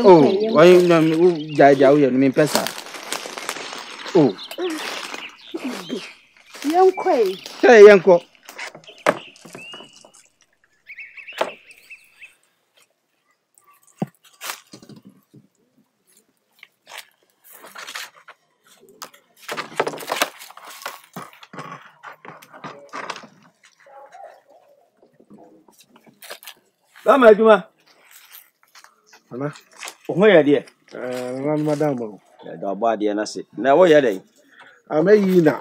[SPEAKER 3] Oh, why na jaja uye ni pesa. Oh.
[SPEAKER 8] Yankoi.
[SPEAKER 3] Hey, yanko.
[SPEAKER 13] Mama Juma.
[SPEAKER 10] Mama.
[SPEAKER 13] Oho ya de.
[SPEAKER 10] Madam.
[SPEAKER 13] Ya da ba de na se. Na wo ya de.
[SPEAKER 10] Amayi na.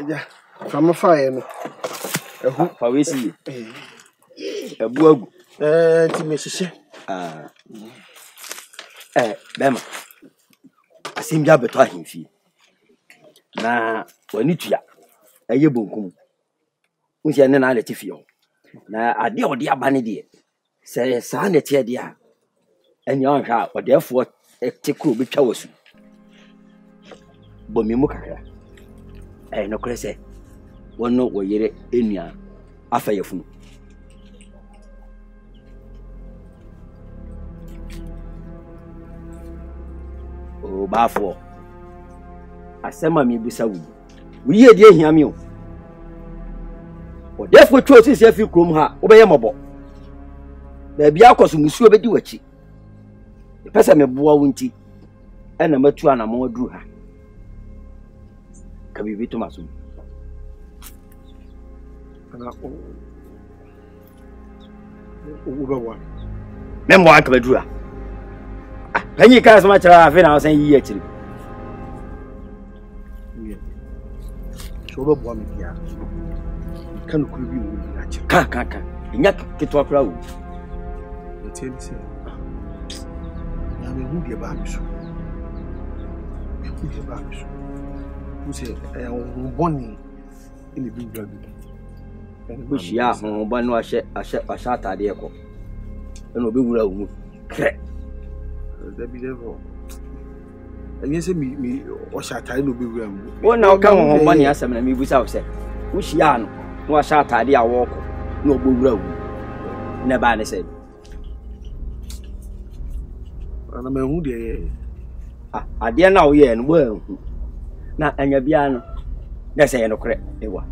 [SPEAKER 10] Ja. Fama fae no.
[SPEAKER 13] Ehu fa we si. Ebu agu.
[SPEAKER 10] Ti me hihye.
[SPEAKER 13] Bema. Asim ja beto ahemfi. Na wani tua. Eye bonkum. Unse ne na aleti fie ho. Na ade odi aba ne de. Se sa na tie de a. Enya onhwa odefo tekro betwa wasu. Bo memu kakra. No krese. Wono wo yere enua afa yefunu. O bafo. Asema mi busa wu. Wi ye de hia mi o. Odefo twa sisi afi krom ha, wo be ye mobo. Ba bia akoso musu obedi wachi. Pesa me boa wunti. Ena matu ana mo duru ha. Ka bibi to maso.
[SPEAKER 10] Ana ubawa.
[SPEAKER 13] Memo aka baduru ha. Kanyi ka so ma kira afi na san yi akiri.
[SPEAKER 10] So ba boa me bia. Kan kuru bi wo na akiri.
[SPEAKER 13] Ka. Inya kitwa kura wo.
[SPEAKER 10] Ntie ni se. Me hu de ba mi so. Me hu de ba mi so. Wo se o boni ile bi gba bi.
[SPEAKER 13] Bo shia ho ba no ahye atade e ko. E no be wura wu. Kre.
[SPEAKER 10] Da bi level. Enye se mi o sha atade no be wura mu.
[SPEAKER 13] Wo na o ka ho ba ni asem na mi busa wo se. Wo shia no no ahye atade a wo ko na o bo wura wu. Na ba ne se.
[SPEAKER 10] Ana me hu de
[SPEAKER 13] ade na wo ye no bo hu na anya bia no na se ye no kre ewa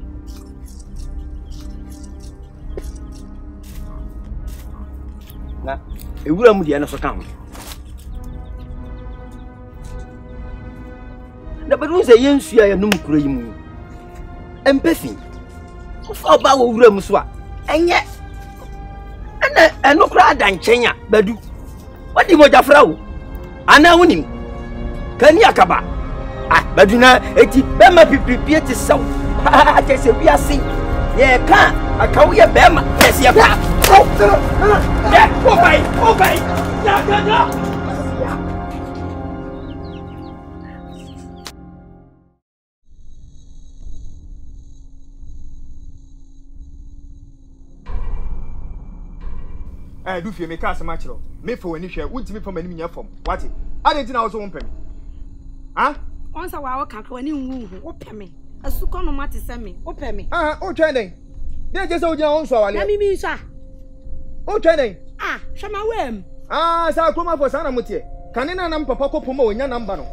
[SPEAKER 13] na ewura mu de na so kan na bedu se ye nsua ye no mkura yi mu empathy fa ba wo wura mu so a enye eno kra da nkyenya bedu wadi mo jafra wo ana wonim kani akaba baduna eti bema pipipie ti saw ate se wiase ye ka akawo ye bema ese ye pa obai ya
[SPEAKER 14] do fie me ka asema kiro me fo wani hwe wuntimi fo mani nya fom wati ade ntina wo so wo mpem
[SPEAKER 6] onsa wa wo kakra wani nwu wo peme asuko no mate se me wo peme
[SPEAKER 14] o twen den de je se wo gina won so awale
[SPEAKER 6] na mimi sha
[SPEAKER 14] o twen den
[SPEAKER 6] shama wem
[SPEAKER 14] sa akoma fo sana motie kanena na papa kopoma onya namba no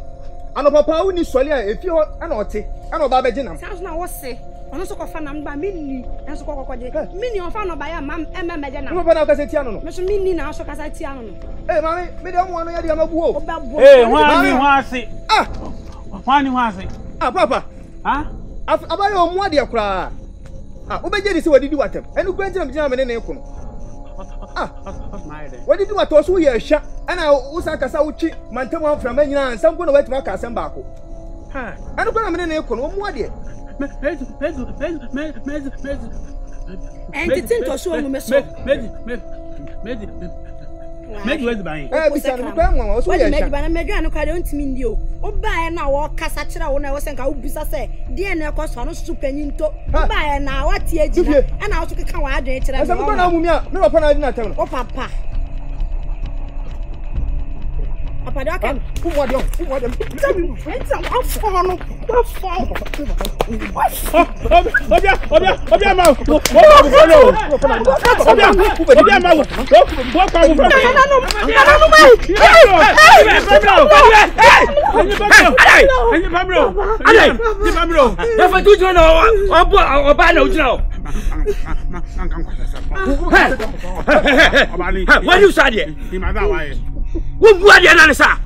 [SPEAKER 14] ano papa wu ni sole a efi ho ana ote ana oba beje nam
[SPEAKER 6] sa na wo se ono so ko fa namba minni enso ko kokoje minni on fa no ba ya mam meje nam
[SPEAKER 14] papa na ka se tia no
[SPEAKER 6] me so minni na so ka sa tia no
[SPEAKER 14] mami me de omo no ya de amabu o
[SPEAKER 3] ho ase
[SPEAKER 15] Wani wase.
[SPEAKER 14] Ah papa.
[SPEAKER 15] Ha?
[SPEAKER 14] Abaye omo ade akura. Ah, obeje di se wadidi watem. Enu kura ntina mjina me ne ko no. Ah, wadidi wato so ye hwa. Ana usa kasa uchi mantam afra manyina ansam ko na watima ka asem baako. Ha, enu kura me ne ko no omo ade.
[SPEAKER 6] Entin to so mu meso.
[SPEAKER 15] Meji wezi bayin.
[SPEAKER 14] Bisa no kwa nwa so ye hwa.
[SPEAKER 6] Meji bana meji anu kwa de ontimi ndi o. Oba na wo kasa kira wo na wo senka wo bisa se de na ko so no su panyinto. Oba na wati agina. Ana wo so keka wa adwen kira.
[SPEAKER 14] Asa ko na mumia, me papa na adina tem no.
[SPEAKER 6] O papa. Papa do kan.
[SPEAKER 14] Umwade.
[SPEAKER 6] Entin afo no.
[SPEAKER 15] Obia ma. Obia
[SPEAKER 11] What you said here? What do you understand?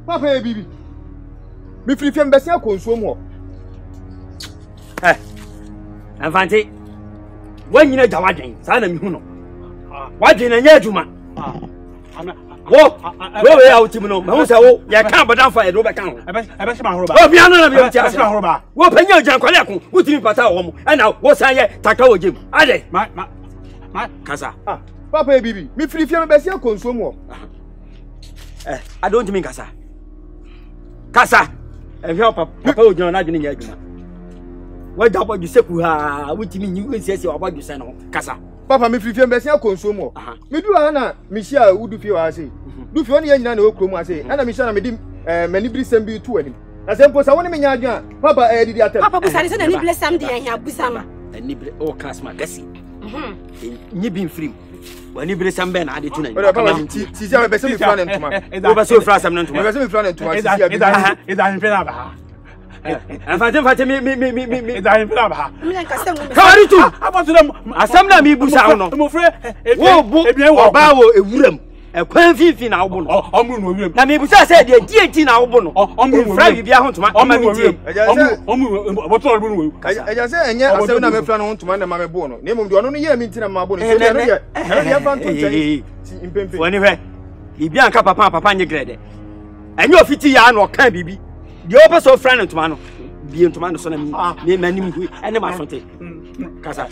[SPEAKER 14] Papa bibi. Me free fem besia konsuom ho.
[SPEAKER 11] Avante. Wanyina jawadwen. Sa na mi hu no. Wadwen na nya adwuma. Wo we out tim no. Ma hu se wo ye kan bodan fa e do be kan ho.
[SPEAKER 15] Ebe se ma horoba.
[SPEAKER 11] Obi anu na bi o ti ase
[SPEAKER 15] ma horoba.
[SPEAKER 11] Wo panya jan kwale akun. Wutimi pata wo mo. E na wo san ye taka wo jem. Ade.
[SPEAKER 15] Ma
[SPEAKER 11] kasa.
[SPEAKER 14] Papa bibi. Me free fem besia konsuom ho.
[SPEAKER 11] I don't mean kasa. Kasa. E hwe papa o jan na adwene nya adwuma. Wa da bodu seku ha, wutimi nyi wensiesie wa bodu se no. Kasa.
[SPEAKER 14] Papa me free fem besia konsuom ho. Me du ana me hia udu fie wa ase. Du fie oni nyina na okrom ase. Ana me hia na me di mani bri sem bi tu ani. Asempo sa woni me nya adwan. Papa didi atem.
[SPEAKER 6] Papa busari se na ni blessam de ya busama.
[SPEAKER 11] Ni bre o kasma kasi. Nyi bi mfrim. Wani bere sambe na ade tuna.
[SPEAKER 14] Ti sia be se me fran ntuma.
[SPEAKER 11] Wo be so fra sam na ntuma.
[SPEAKER 14] Be se me fran ntuma ti sia bi.
[SPEAKER 15] Eza hin fena ba ha.
[SPEAKER 11] Fate mi
[SPEAKER 15] eza hin fena ba ha.
[SPEAKER 6] Mi na kasa mu.
[SPEAKER 11] Kawari tu.
[SPEAKER 15] Abotu dem
[SPEAKER 11] asam na mi busa no.
[SPEAKER 15] Mo fre
[SPEAKER 11] wo bu oba wo ewuram. Ekwan fifi na wo no.
[SPEAKER 15] Omru no wiem.
[SPEAKER 11] Na mi busa se de dienti na wo no. Omru fra bibia ho ntuma.
[SPEAKER 15] Omru mi tie. Omru abotu no no.
[SPEAKER 14] Eja se enye asem na me fran ho ntuma na ma me bo no. Ne mum de ono no ye mi ntina ma bo no. So de no ye. Ya fan to tani. Impempe.
[SPEAKER 11] Woni hwe. Ibi anka papa nye grede. Enye ofiti ya na oka bibi. De opa so fran ntuma no. Bi ntuma no so na mi manim hu ene ma fonte. Kasa.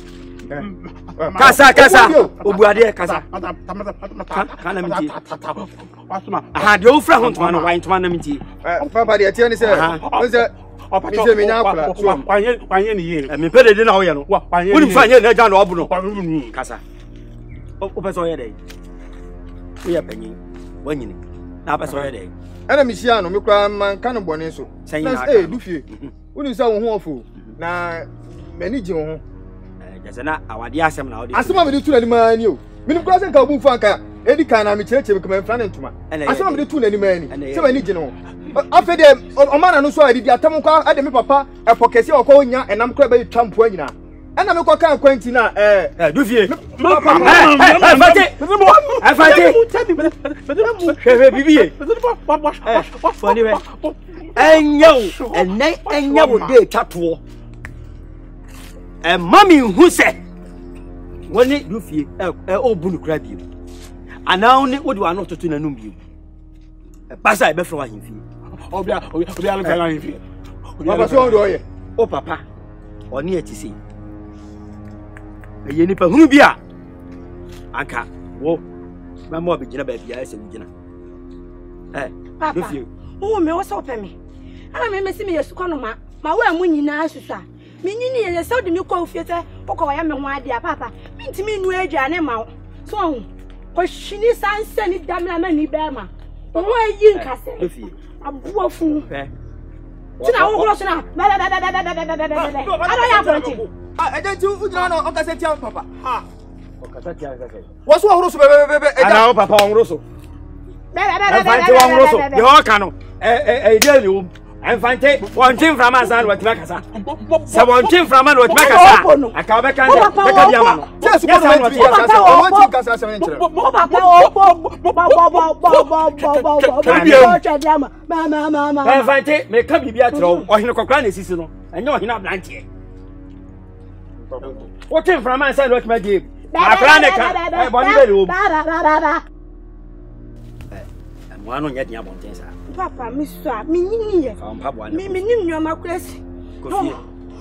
[SPEAKER 11] Kasa. Obuade kasa. Kana miti. Aha de ofra ho ntuma no wa ntuma na miti.
[SPEAKER 14] Papa de tie ni se. Onse opatro me nya akula.
[SPEAKER 15] Kwanye ni ye.
[SPEAKER 11] Me pede de na wo ye no. Woni fa nye na ja na obu no. Kasa. O peso ye dey. O ya panyin. Wanyini. Na peso ye dey.
[SPEAKER 14] Ana mi hia no me kura man kan bone so. Na du fie. Woni se wo ho ofu. Na mani ji wo ho.
[SPEAKER 11] Jasana awade asem na odi.
[SPEAKER 14] Asema me de tu na ni mani o. Minim kura se ka obu fa nka edi kan na me chereche me fran ntuma. Asema me de tu na ni mani. Se mani ji no. Afede o mana no so adidi atam kwa ade me papa epokese okọ nya enam kura be twampo anyina. Ana me kwa kan kwanti na
[SPEAKER 11] du fie. Afate. Hwe bibiye. Fani we. Enya wo de twato. Mami hu se woni du fie obu no kura bi ana woni wodi wa no toto na num bi pasa e be fro wa himfi
[SPEAKER 15] obi ala kana himfi
[SPEAKER 14] baba so ndo ye
[SPEAKER 11] o papa oni e ti se ye nipa hunu bi a anka wo ma mo be gina ba bia se gina
[SPEAKER 6] du fie o me wo so pe me ana me mesi me yesu kono ma wa mu nyina asusa Minini ye so de mi ko fiete poko wa ya me ho ade a papa mintimi nu adwane ma so ho ko hwini sanse ni damla ma ni be ma o mo ayi nkase abuafu Tina wo kuro sina. Ada ya fronti.
[SPEAKER 14] Agent you no o ka se tia papa.
[SPEAKER 13] Ha. O ka se tia ka se.
[SPEAKER 14] Wo so ohoro so bebe.
[SPEAKER 13] Ana o papa ohoro so. Enfante ohoro so. Ye o ka no. Dey ni wo. Enfante won tin from Ansan what make kasa. Se won tin from man what make kasa. Aka be kan be ka bia ma no.
[SPEAKER 14] Yes, what want to kasa. What to kasa se nchire.
[SPEAKER 6] Mama.
[SPEAKER 13] Enfante me ka bibia tro. Ohine kokra na sisi no. Enye ohine ablantie. What tin from Ansan what make give. Akra ne ka. Boni be wo. Mo anu nya dia bonten sa.
[SPEAKER 6] Papa, me so, me nini. Me nim nyoma kwesi. No.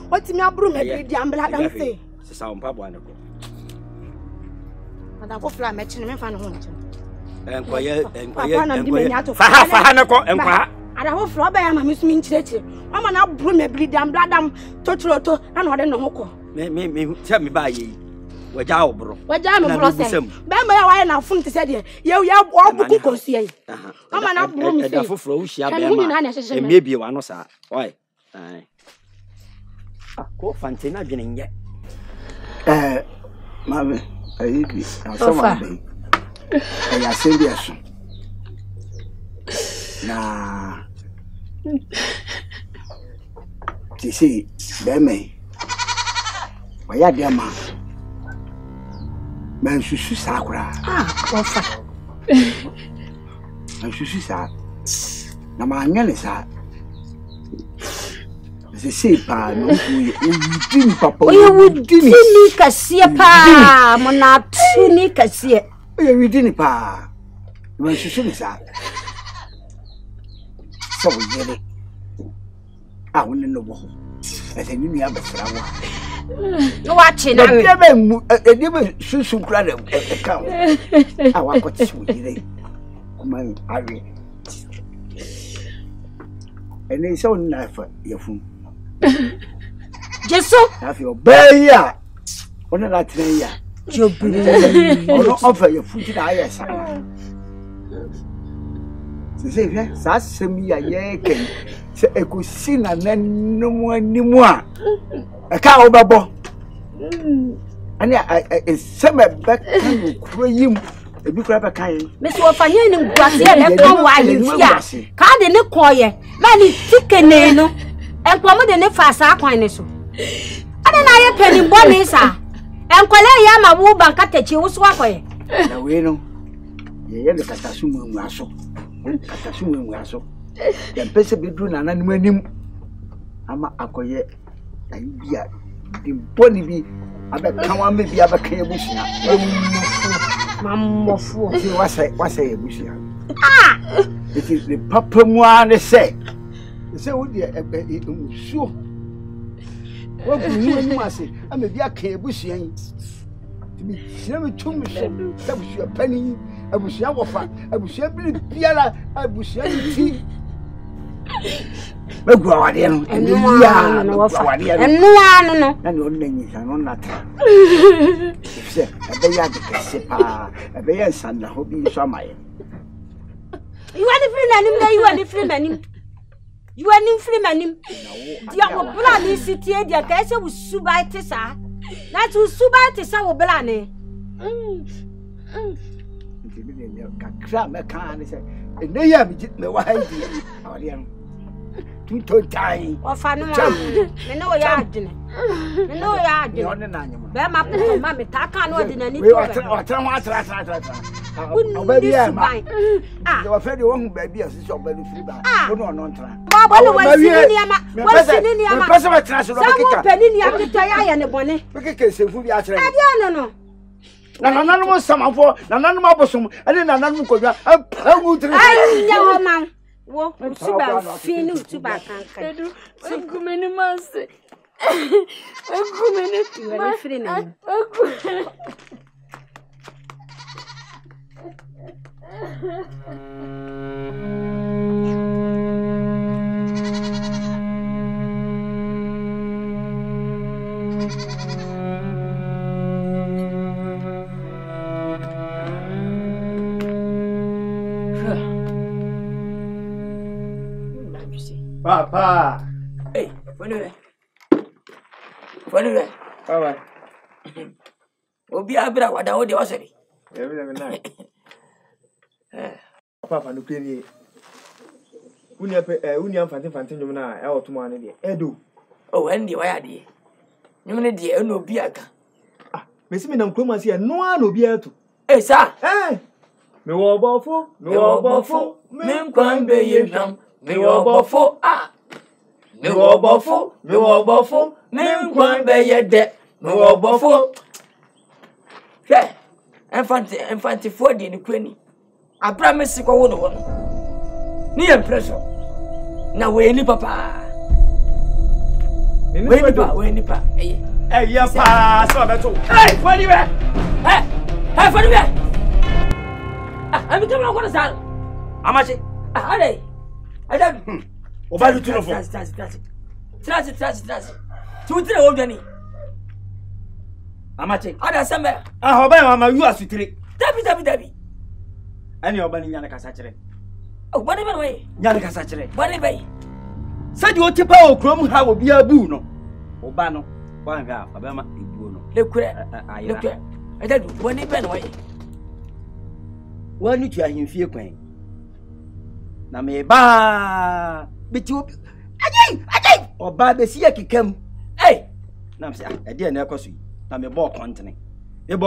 [SPEAKER 6] What me abru me di ambla dam fe.
[SPEAKER 13] Se sa on pabo anako.
[SPEAKER 6] Ada ko fla me chine me fa no ho nche.
[SPEAKER 13] Enkoye. Fa nako enkwa.
[SPEAKER 6] Ada ko fla ba ya ma me so me nchire. Mama na abru me di ambla dam totroto na no de no ho ko.
[SPEAKER 13] Me tell me ba ye. Waja obro.
[SPEAKER 6] Waja me bro se. Be ma ya wa na fun te se de. Ye obuku konsie yi. Mama na bro mi se.
[SPEAKER 13] Da foforo wo hia be ma. Emie bie wa no sa. Oi. Ai. Ko fante na dwene nye.
[SPEAKER 9] Mama, ayi bi. Asama be. Ya sendi aso. Na. Tisi be me. Waya dia ma. Man susu sakura.
[SPEAKER 6] Ofa.
[SPEAKER 9] Man susu sa. Na ma nyane sa. Se se pa no udin papa.
[SPEAKER 6] Udin kasie pa. Mona tuni kasie.
[SPEAKER 9] Udin pa. Man susu ni sa. So yele. Wonne no bo. Ese ni mi abasra wa.
[SPEAKER 6] Watch na
[SPEAKER 9] edebe susu kura de ka awakoti suwire kuma ari ene so na fa yefun
[SPEAKER 6] Jesu
[SPEAKER 9] afi obeya ona la treya
[SPEAKER 6] jobiri
[SPEAKER 9] ona ofa yefun ti da ya sa se fe sa semi ya ye ken se ekosi na nanu animu a eka obebo ani sema bekan kura yim ebi kura bekan
[SPEAKER 6] me so fanye ni guase le kon wa yifia ka de ne koye na ni tikene no enko mo de ne fa sa kwan ne so ana na ye pani boni sa enkwale ya ma bu banka tachi wo so akoye
[SPEAKER 9] na we no ye le katasu mu aso ya pese bidu na nanu anim ama akoye ayibia di boni bi abekan wa me bi abekan ebusia
[SPEAKER 6] mamofo
[SPEAKER 9] ti wasa ebusia it is the papa mu an say wo de emusuo wa bunu anim ase ama bi akan ebusia yi ti bi sira me tum so ebusia pani ebusia wofa ebusia bi biara ebusia ti Egu awade no enia no awade
[SPEAKER 6] enu anu no
[SPEAKER 9] na no nanyi sa no nata se ebe ya de kese pa ebe ya sanda ho bi so amaye
[SPEAKER 6] you are the free nanim na you are the free manim you are the free manim dia wo bla ni sitie dia ka se wo subai te sa na tu subai te sa wo bla ne
[SPEAKER 9] nti bi ne ka kra me ka ne se ene ya mi me wa ha di awade no tuto tai
[SPEAKER 6] ofa no me no ya adene me no ya adene
[SPEAKER 9] one na anyama
[SPEAKER 6] be ma pito ma me ta ka no adene ni
[SPEAKER 9] to wa tra obabi ya ma de wa fe de wo hu baby asisi obali free ba no no ntra
[SPEAKER 6] baba no wa sini ama
[SPEAKER 9] me pese ma tra so no kika
[SPEAKER 6] sa wo pani ni akito ya ne bone
[SPEAKER 9] kika sefu bi atre
[SPEAKER 6] ade no
[SPEAKER 9] na nananum samafo nananum abosom ene nananum kodwa awu tre
[SPEAKER 6] anya wo man wo tuba finu tuba kankan
[SPEAKER 4] agumeni manse agumeni
[SPEAKER 6] tuba free na
[SPEAKER 14] Papa
[SPEAKER 11] Funny.
[SPEAKER 14] Bye.
[SPEAKER 11] Obi abira wada wo de oseri.
[SPEAKER 14] Every night. Papa no kiri. Uni am fantin nyum na e otomo ane de. Edo.
[SPEAKER 11] Oh, endi wa ya de. Nyum ne de e no obi aka.
[SPEAKER 14] Ah, mesi me nam kroma se no a no obi ato.
[SPEAKER 11] Eh sa.
[SPEAKER 14] Me wo bofo,
[SPEAKER 11] me nkwan be ye hwam. Me wo bofo, me wo bofo, me nkwan be ye de. Me wo bofo. Hwe. Enfante fo de ni kwani. Abra me sikwa wo no wono. Ni e pressure. Na we ni papa. We ni pa.
[SPEAKER 14] Eh ya pa, so beto.
[SPEAKER 11] Hey, funny we. Hey, funny we. I'm coming on the side. Amache. I don't.
[SPEAKER 14] Oba lu tuno fo.
[SPEAKER 11] Trust. Tu tire o dani. Amache. Ada sembe.
[SPEAKER 14] Oba mama yu asutire.
[SPEAKER 11] Dabi.
[SPEAKER 14] Ani oba ni nyane kasa kire.
[SPEAKER 11] Oh, what even way?
[SPEAKER 14] Nyane kasa kire.
[SPEAKER 11] What even?
[SPEAKER 14] Said you tepa o krom ha obi abu no. Oba no. Wa hwa oba ma ebuo no.
[SPEAKER 11] Lekure. I don't. What even way?
[SPEAKER 13] Wani tu ahimfie kwan na me ba biti obi ajai oba be si akikam na me say e de na ekoso na me bo kontene me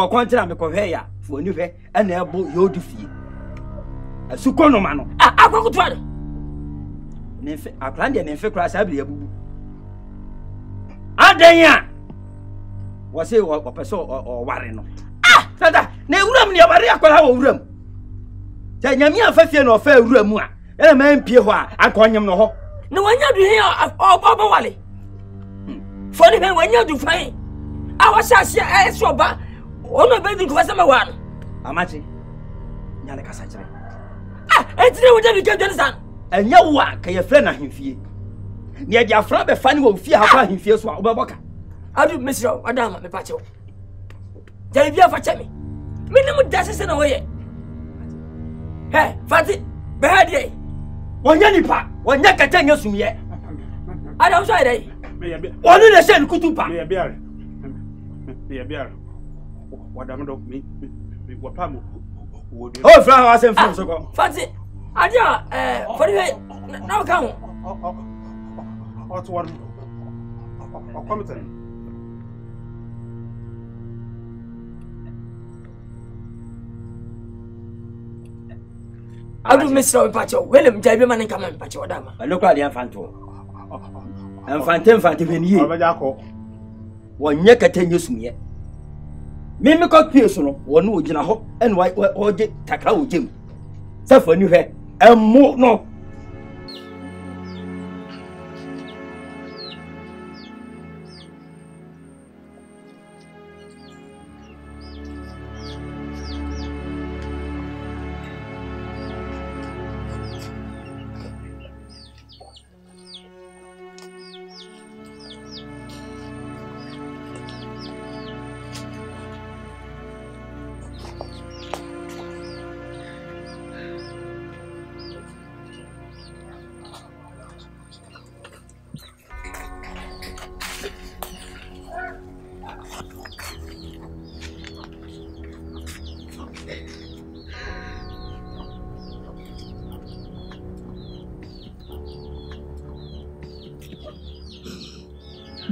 [SPEAKER 13] ko hwe ya fo ni hwe e na ebo yodu fie asuko no ma no
[SPEAKER 11] akwakutu ade
[SPEAKER 13] ne fe akrande ne fe kra sa bia bubu adenya wo se wo peso o ware no sada na ewuram ne ware akwara wo wuram ja nyame afafie na ofa ewuram a ele ma mpie ho a akonyem no ho
[SPEAKER 11] na wanya du he oba wale fo ni he wanya du fan a wa sase so oba ono be du ko sama wa no
[SPEAKER 13] amachi nyale kasa kire
[SPEAKER 11] etire wo de ke san
[SPEAKER 13] enya wo a ka ye fre na hemfie ne ye dia fra be fa ni wo fie ha kwa hemfie so a obeboka
[SPEAKER 11] adu misro adama me pache wo ja bia fa chemi minimum dasese na wo ye hey fati behadi
[SPEAKER 13] wonya nipa wonya kata nya sumye
[SPEAKER 11] ada so ide
[SPEAKER 13] wonu le sen kutupa
[SPEAKER 15] me biara wadam do me wapam wodu
[SPEAKER 13] oh fra wa sem from so ko
[SPEAKER 11] fati adia for the now come
[SPEAKER 15] o to one o committee
[SPEAKER 11] adu misra pacho welem jaibe man nka man pacho dama
[SPEAKER 13] lokwa de enfante beni
[SPEAKER 15] obaja ko
[SPEAKER 13] wonye kata nyesumye mimi ko pie so no wonu ogina ho ene oje takra ojem safa ni hwe emu no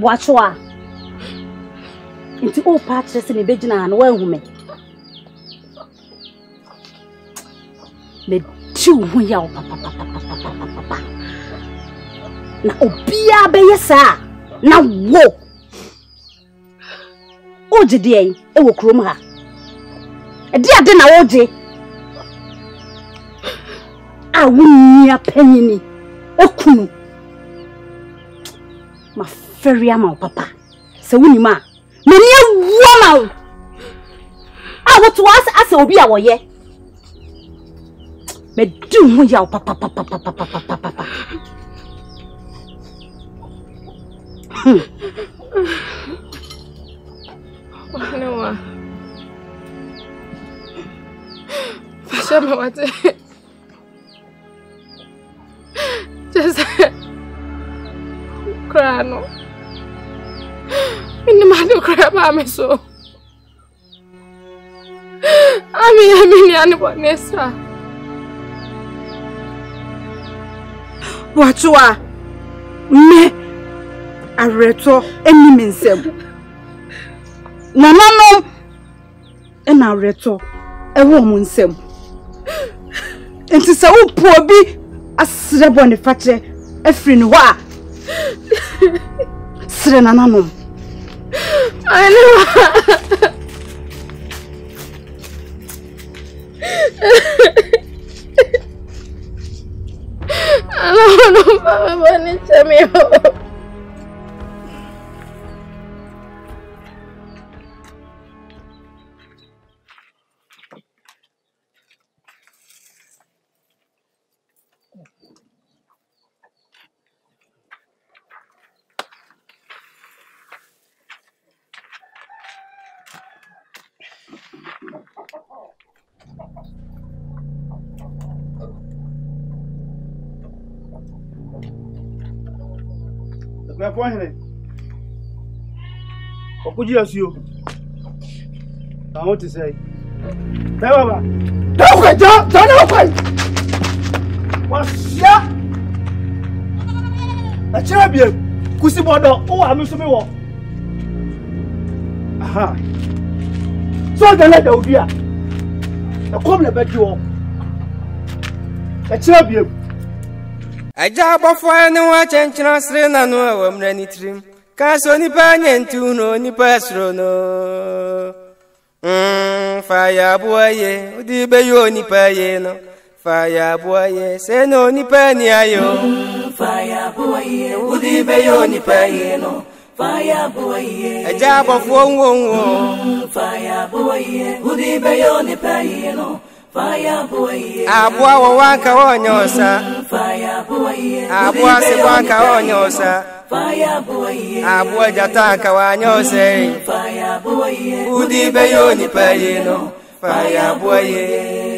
[SPEAKER 16] Watchwa. Inti o patches se me begina na wan hume. Me tu hu ya papa. Na obia be yesa na wo. Oje de e wo krom ha. E de ade na oje. A wunia panyini. Okunu. Ma ferry ama papa. Se wuni ma. Me ni woman. A what was asa obi a wo ye. Me do hu ya papa.
[SPEAKER 4] Wanawa. Fashama wate. Just cry. no. Minimum crab, I'm so. I mean, anyone, Nessa.
[SPEAKER 16] What you are? Me, I reto any means. No, and I reto a woman sem. And to say, oh, poor be a slab factory, a friend, wa Serenanum.
[SPEAKER 4] I know. I don't know, Mama, when it's me.
[SPEAKER 14] Na kwa hene. Okuji asio. I want to say. Baba. Dauka ja, na kwa. Wasia. Na chira bie. Kusi bodo, o wa mi so me wo. Aha. So da na Daudi a. Na kom na bedi wo. Na chira bie.
[SPEAKER 1] Aja bofo ne wa chenchina sre na no awam na nitrim ka so ni pa nyentu no ni pasro no fa ya boye udi be yo ni pa ye no fa ya boye se no ni pa ni ayo
[SPEAKER 2] fa ya boye udi be yo ni pa ye no fa ya boye
[SPEAKER 1] aja bofo wonwo
[SPEAKER 2] fa ya boye udi be yo ni pa ye no Fire boy,
[SPEAKER 1] abua wanka wonyosa.
[SPEAKER 2] Fire boy,
[SPEAKER 1] abua se wanka wonyosa.
[SPEAKER 2] Fire boy,
[SPEAKER 1] abua jataka wanyose.
[SPEAKER 2] Fire boy,
[SPEAKER 1] udi be yo ni pa ye no. Fire boy.